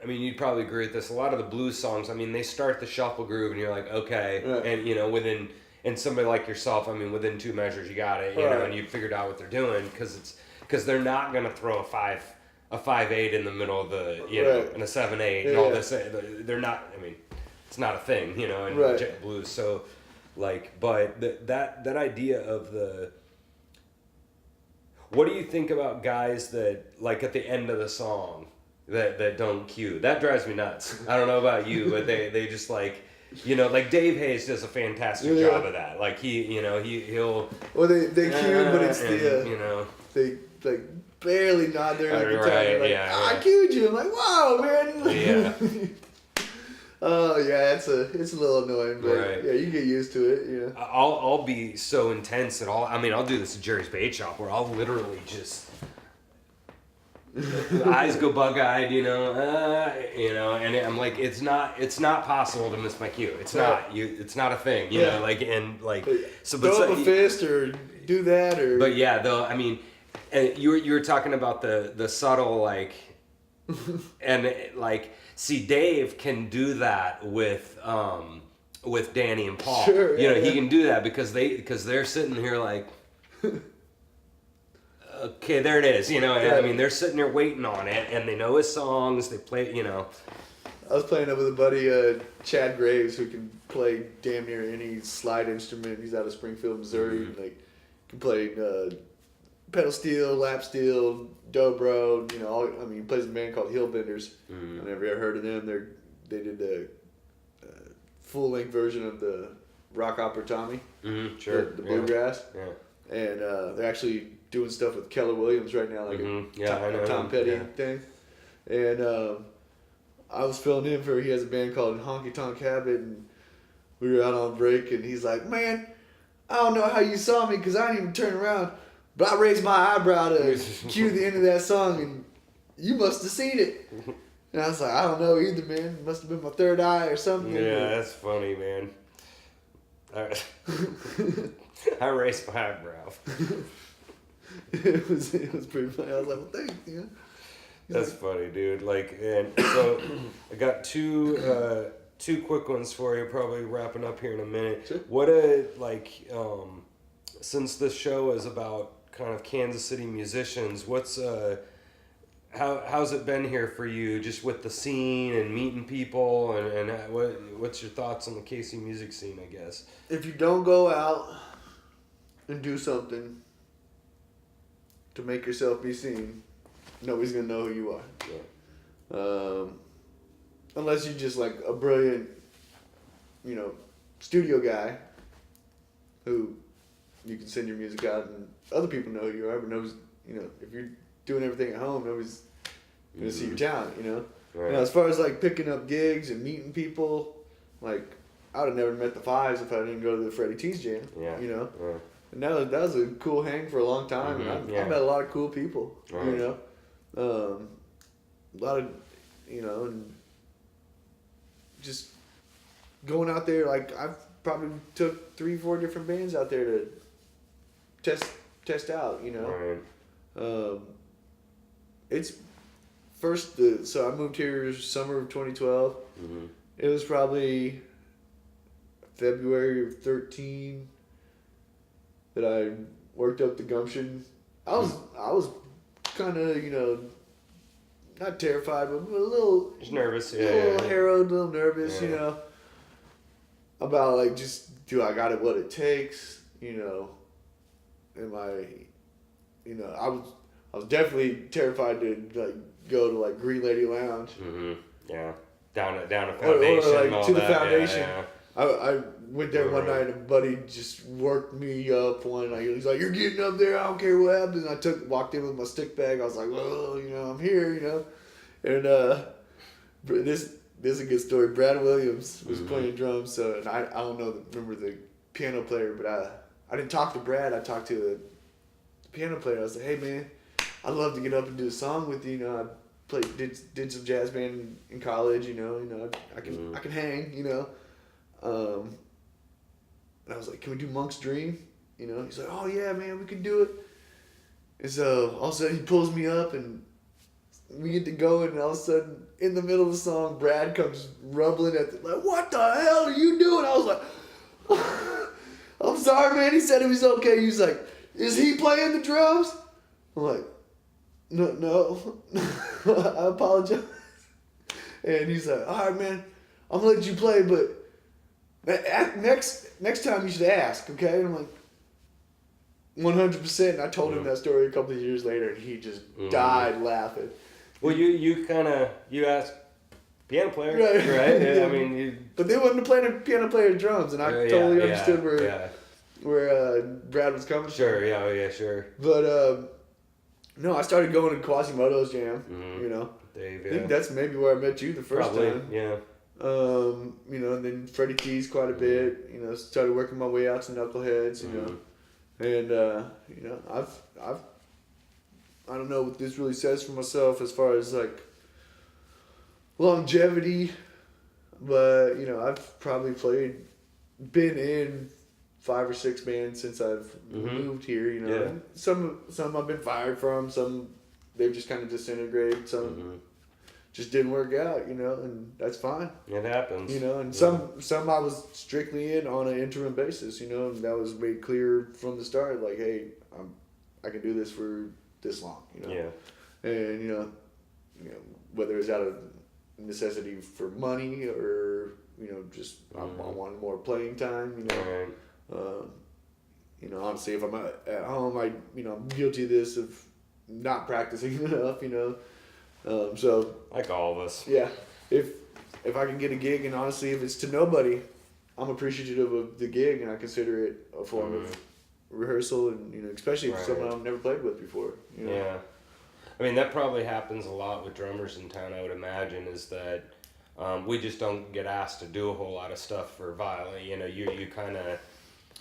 S1: I mean, you'd probably agree with this. A lot of the blues songs, I mean, they start the shuffle groove, and you're like, okay,
S2: right.
S1: and within. And somebody like yourself, I mean, within 2 measures, you got it, and you figured out what they're doing because they're not gonna throw a 5/8 in the middle of the, and a 7/8 and all this. They're not. I mean, it's not a thing, in blues. So, but that idea of the. What do you think about guys that at the end of the song that don't cue? That drives me nuts. I don't know about you, but they just like Dave Hayes does a fantastic job of that. Like he'll.
S2: Well, they cue, but it's they like barely nod their head every time. Like, I cued you. I'm like, wow, man.
S1: Yeah.
S2: Oh yeah, it's a little annoying, but yeah, you get used to it. Yeah.
S1: I'll be so intense at all. I mean, I'll do this at Jerry's Bait Shop where I'll literally just. The eyes go bug-eyed, and I'm like, it's not possible to miss my cue. It's not it's not a thing, so. But
S2: throw up a fist or do that or.
S1: But yeah, though, I mean, and you were talking about the subtle and see, Dave can do that with Danny and Paul.
S2: Sure,
S1: he can do that because they're sitting here like. Okay, there it is. I mean, they're sitting there waiting on it, and they know his songs. They play,
S2: I was playing up with a buddy, Chad Graves, who can play damn near any slide instrument. He's out of Springfield, Missouri.
S1: Mm-hmm.
S2: And, can play pedal steel, lap steel, dobro. He plays in a band called Hillbenders.
S1: Mm-hmm.
S2: I've never ever heard of them. They did the full length version of the rock opera Tommy.
S1: Mm-hmm, sure.
S2: The bluegrass.
S1: Yeah.
S2: And they're actually doing stuff with Keller Williams right now, a Tom Petty thing. And I was filling in he has a band called Honky Tonk Habit, and we were out on break, and he's like, man, I don't know how you saw me because I didn't even turn around, but I raised my eyebrow to cue the end of that song, and you must have seen it. And I was like, I don't know either, man. It must have been my third eye or something.
S1: Yeah, that's funny, man. I raised my eyebrow.
S2: It was pretty funny. I was like, well, thanks,
S1: That's funny, dude. And so I got two quick ones for you. Probably wrapping up here in a minute.
S2: Sure.
S1: What since this show is about kind of Kansas City musicians, how's it been here for you, just with the scene and meeting people, and what's your thoughts on the KC music scene? I guess
S2: if you don't go out and do something to make yourself be seen, nobody's gonna know who you are.
S1: Yeah.
S2: Unless you're just like a brilliant, studio guy who you can send your music out and other people know who you are, but nobody's, if you're doing everything at home, nobody's gonna see your talent,
S1: Right.
S2: As far as picking up gigs and meeting people, I would have never met the Fives if I didn't go to the Freddie T's jam.
S1: Yeah.
S2: Yeah. And that was a cool hang for a long time.
S1: Mm-hmm.
S2: And I met a lot of cool people,
S1: Right.
S2: A lot of, and just going out there, I've probably took 3-4 different bands out there to test out,
S1: Right.
S2: It's so I moved here summer of 2012.
S1: Mm-hmm.
S2: It was probably February of 13 that I worked up the gumption. I was kind of, not terrified, but a little...
S1: Just nervous,
S2: A little harrowed, a little nervous,
S1: Yeah.
S2: About, do I got it what it takes, am I... I was definitely terrified to, go to, Green Lady Lounge.
S1: Mm-hmm. Yeah. Down a foundation.
S2: Or to the foundation.
S1: Yeah.
S2: I went there one night and a buddy just worked me up one night. He's like, "You're getting up there. I don't care what happens." And I walked in with my stick bag. I was like, "Well, I'm here, And this is a good story. Brad Williams was playing drums. So and I don't remember the piano player, but I didn't talk to Brad. I talked to the piano player. I was like, "Hey man, I'd love to get up and do a song with you. I did some jazz band in college. I can hang. And I was like, can we do Monk's Dream? You know, he's like, oh yeah, man, we can do it. And so all of a sudden he pulls me up and we get to go, and all of a sudden in the middle of the song, Brad comes rumbling at the, like, what the hell are you doing? I was like, I'm sorry, man. He said it was okay. He was like, is he playing the drums? I'm like, no. I apologize. And he's like, all right, man, I'm gonna let you play, but next time you should ask, okay? And I'm like, 100%. And I told him that story a couple of years later, and he just died laughing.
S1: Well, you asked piano player, right? Yeah, I mean,
S2: but they wasn't playing a piano player drums, and I totally understood where Brad was coming from.
S1: Sure.
S2: But no, I started going to Quasimodo's jam.
S1: Mm-hmm.
S2: You know,
S1: Dave,
S2: I think that's maybe where I met you the first time.
S1: Yeah.
S2: You know, and then Freddie T's quite a bit. You know, started working my way out to Knuckleheads. You know, and you know, I've I don't know what this really says for myself as far as like longevity, but you know, I've probably been in 5 or 6 bands since I've moved here. You know, some I've been fired from, some they've just kind of disintegrated, some just didn't work out. You know, and that's fine.
S1: It happens.
S2: You know, and some I was strictly in on an interim basis. You know, and that was made clear from the start. Like, hey, I can do this for this long, you know.
S1: Yeah.
S2: And you know, whether it's out of necessity for money or you know just I wanted more playing time, you know.
S1: Right.
S2: You know, honestly, if I'm at home, I'm guilty of this of not practicing enough, you know. So
S1: like all of us.
S2: Yeah. If I can get a gig, and honestly, if it's to nobody, I'm appreciative of the gig, and I consider it a form of rehearsal, and you know, especially if someone I've never played with before. You know?
S1: Yeah, I mean that probably happens a lot with drummers in town. I would imagine is that we just don't get asked to do a whole lot of stuff for violin. You know, you kind of,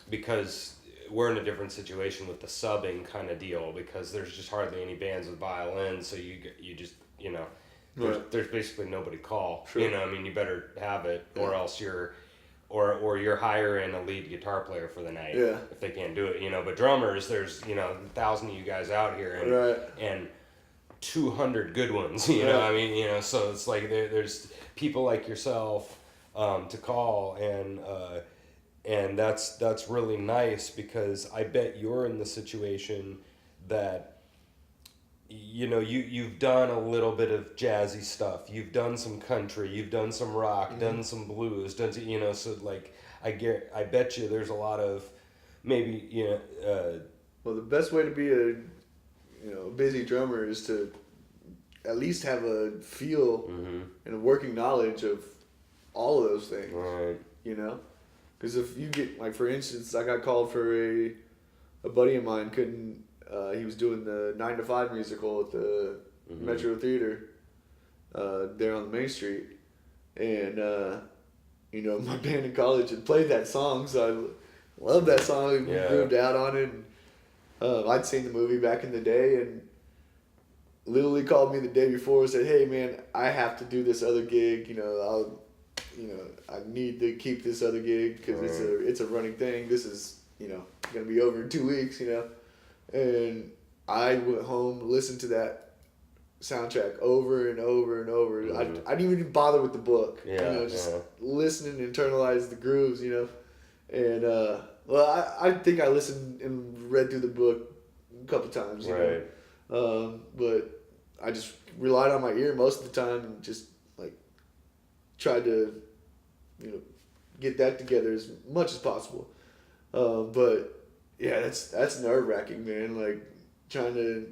S1: because we're in a different situation with the subbing kind of deal, because there's just hardly any bands with violins, so you just you know there's basically nobody call.
S2: Sure.
S1: You know, I mean you better have it, or else you're. Or you're hiring a lead guitar player for the night if they can't do it, you know. But drummers, there's 1,000 of you guys out here, and 200 good ones, you know. I mean, you know, so it's like there's people like yourself to call, and that's really nice, because I bet you're in the situation that you know you've done a little bit of jazzy stuff, you've done some country, you've done some rock, done some blues, so like I bet you there's a lot of maybe
S2: well, the best way to be a busy drummer is to at least have a feel and a working knowledge of all of those things,
S1: right?
S2: You know, because if you get, like, for instance, I got called for a buddy of mine couldn't. He was doing the 9 to 5 musical at the Metro Theater there on the Main Street. And, you know, my band in college had played that song, so I loved that song. We grooved out on it. And, I'd seen the movie back in the day, and literally called me the day before and said, hey, man, I have to do this other gig. You know, I need to keep this other gig because it's a running thing. This is, going to be over in 2 weeks, you know. And I went home, listened to that soundtrack over and over and over. I didn't even bother with the book. Just listening and internalize the grooves, you know. And, well, I think I listened and read through the book a couple times, you know. But I just relied on my ear most of the time and just, like, tried to, get that together as much as possible. But... yeah, that's nerve-wracking, man. Like, trying to...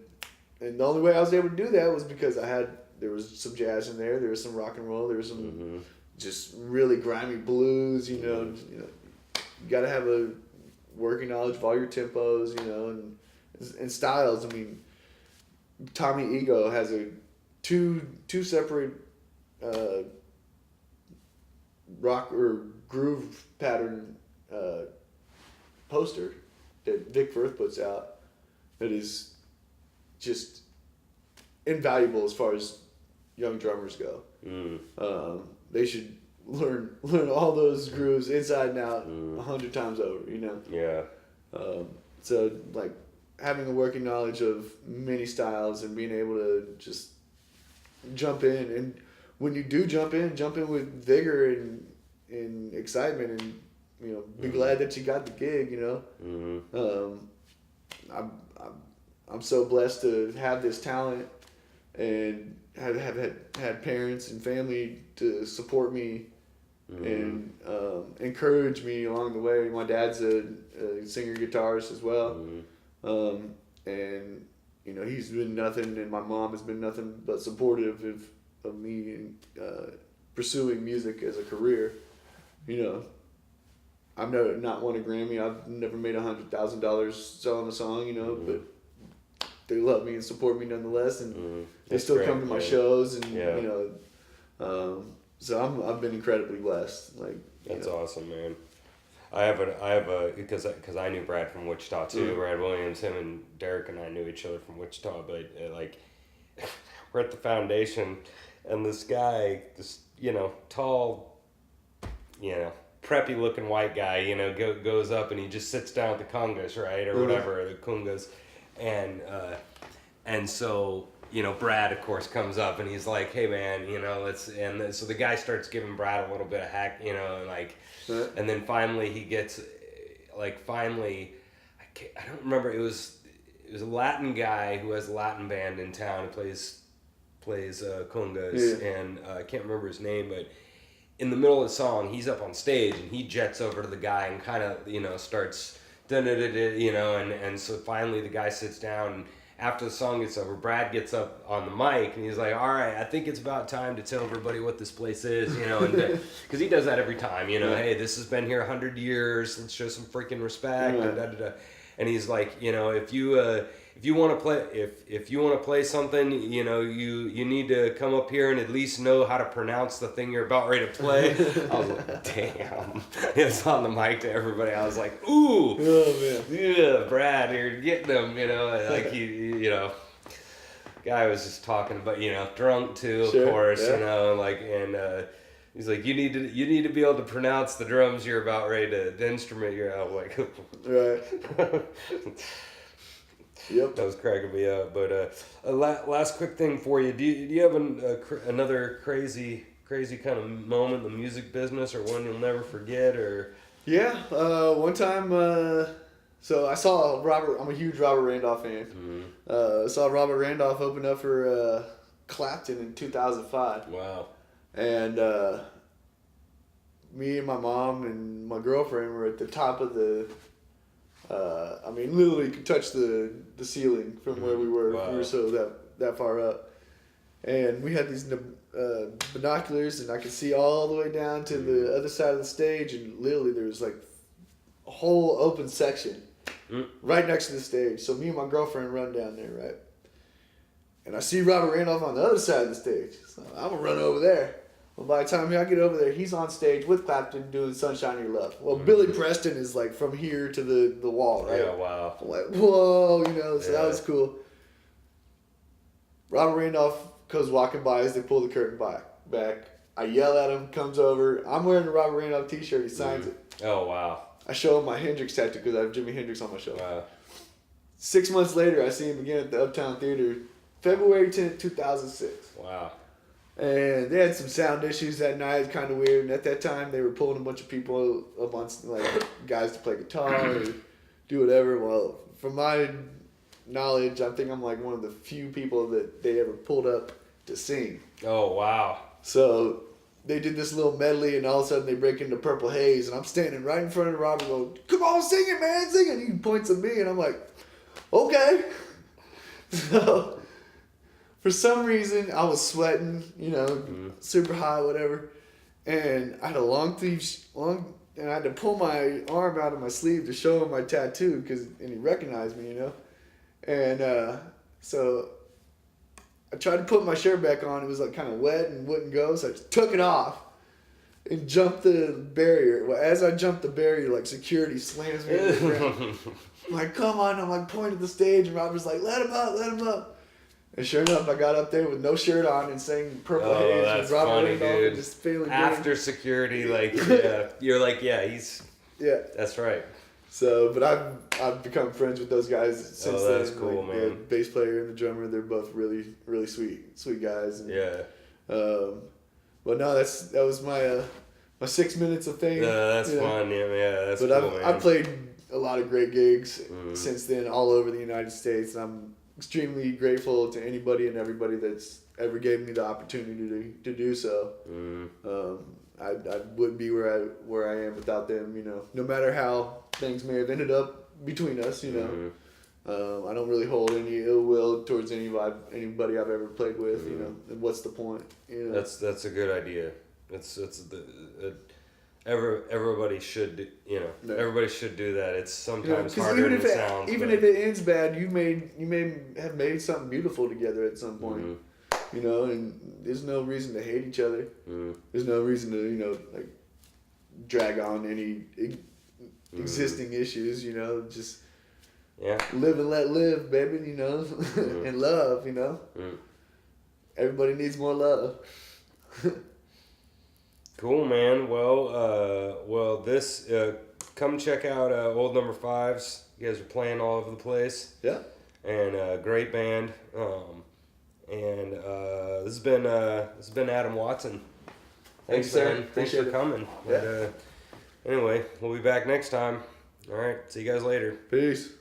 S2: and the only way I was able to do that was because there was some jazz in there was some rock and roll, there was some just really grimy blues, you know. You got to have a working knowledge of all your tempos, you know, and styles. I mean, Tommy Ego has two separate rock or groove pattern poster that Vic Firth puts out that is just invaluable as far as young drummers go. They should learn all those grooves inside and out 100 times over, you know?
S1: Yeah.
S2: So, like, having a working knowledge of many styles and being able to just jump in. And when you do jump in with vigor and excitement and, you know, be glad that you got the gig, you know? I'm so blessed to have this talent and have had parents and family to support me and encourage me along the way. My dad's a singer guitarist as well, and you know, he's been nothing, and my mom has been nothing but supportive of me pursuing music as a career. You know, I've never not won a Grammy. I've never made $100,000 selling a song. You know, but they love me and support me nonetheless, and they still come to my shows, and you know, so I've been incredibly blessed. Like,
S1: that's awesome, man. I have a because I knew Brad from Wichita too. Brad Williams, him and Derek and I knew each other from Wichita, but like we're at the foundation, and this guy, this, you know, tall, you know, preppy looking white guy, you know, goes up and he just sits down at the congas, right, or whatever, the congas. And so, you know, Brad, of course, comes up and he's like, hey, man, you know, so the guy starts giving Brad a little bit of hack, you know, and like, and then finally he gets, like, I don't remember, it was a Latin guy who has a Latin band in town who plays congas, and I can't remember his name, but in the middle of the song, he's up on stage and he jets over to the guy and kind of, you know, starts, you know, and so finally the guy sits down, and after the song gets over, Brad gets up on the mic and he's like, all right, I think it's about time to tell everybody what this place is, you know, and because he does that every time, you know, hey, this has been here 100 years, let's show some freaking respect, and he's like, you know, if you want to play something, you know, you need to come up here and at least know how to pronounce the thing you're about ready to play. I was like, damn. It's on the mic to everybody. I was like, ooh, oh, man. Yeah, Brad, you're getting them, you know, like you know, guy was just talking about, you know, drunk too, of course, you know, like, and he's like, you need to be able to pronounce the drums you're about ready to, the instrument you're out, like,
S2: right. Yep.
S1: That was cracking me up. But last quick thing for you. Do you have another crazy kind of moment in the music business, or one you'll never forget? Or
S2: yeah, one time. So I saw Robert. I'm a huge Robert Randolph fan. Saw Robert Randolph open up for Clapton in 2005.
S1: Wow. And
S2: me and my mom and my girlfriend were at the top of the. I mean, literally, you could touch the ceiling from where we were. Wow. We were so that far up, and we had these binoculars, and I could see all the way down to the other side of the stage, and literally there was like a whole open section right next to the stage. So me and my girlfriend run down there, right, and I see Robert Randolph on the other side of the stage. So I'm gonna run over there. Well, by the time I get over there, he's on stage with Clapton doing Sunshine of Your Love. Well, Billy Preston is like from here to the wall, right?
S1: Yeah, wow.
S2: I'm like, whoa, you know, so that was cool. Robert Randolph goes walking by as they pull the curtain back. I yell at him, comes over. I'm wearing the Robert Randolph t-shirt. He signs it.
S1: Oh, wow.
S2: I show him my Hendrix tattoo because I have Jimi Hendrix on my shoulder.
S1: Wow.
S2: 6 months later, I see him again at the Uptown Theater, February 10th, 2006.
S1: Wow.
S2: And they had some sound issues that night. It's kind of weird. And at that time, they were pulling a bunch of people up on, like, guys to play guitar or do whatever. Well, from my knowledge, I think I'm like one of the few people that they ever pulled up to sing.
S1: Oh, wow.
S2: So they did this little medley, and all of a sudden they break into Purple Haze, and I'm standing right in front of Robert going, come on, sing it, man, sing it. And he points at me, and I'm like, okay. So for some reason, I was sweating, you know, super high, whatever. And I had a long and I had to pull my arm out of my sleeve to show him my tattoo, and he recognized me, you know. And so I tried to put my shirt back on. It was like kind of wet and wouldn't go, so I just took it off and jumped the barrier. Well, as I jumped the barrier, like, security slams me in the ground. I'm like, come on. I'm like pointing at the stage, and Robert's like, let him up. And sure enough, I got up there with no shirt on and sang Purple
S1: Oh,
S2: Haze
S1: that's
S2: with Robert
S1: funny,
S2: Randolph
S1: dude.
S2: and just feeling
S1: After
S2: good.
S1: security, like, yeah, you're like, yeah, he's.
S2: Yeah.
S1: That's right.
S2: So, but I've become friends with those guys since
S1: Oh, that's
S2: then.
S1: cool,
S2: like,
S1: man.
S2: The bass player and the drummer, they're both really sweet guys. And,
S1: Yeah.
S2: But no, that was my 6 minutes of fame.
S1: That's fun. Yeah, that's
S2: but
S1: cool, man.
S2: I've played a lot of great gigs since then, all over the United States. And I'm extremely grateful to anybody and everybody that's ever gave me the opportunity to do so. I wouldn't be where I am without them. You know, no matter how things may have ended up between us. You know, I don't really hold any ill will towards anybody I've ever played with. You know, and what's the point? You know,
S1: that's a good idea. Everybody should, you know, everybody should do that. It's sometimes harder than it sounds.
S2: Even if it ends bad, you may have made something beautiful together at some point. You know, and there's no reason to hate each other. There's no reason to, like, drag on any existing issues. You know, just live and let live, baby. You know, and love. You know, everybody needs more love.
S1: Cool, man. Well, this come check out Old Number Fives. You guys are playing all over the place.
S2: Yeah.
S1: And great band. And this has been Adam Watson. Thanks, man. Thanks for coming.
S2: Yeah.
S1: And, anyway, we'll be back next time. All right. See you guys later.
S2: Peace.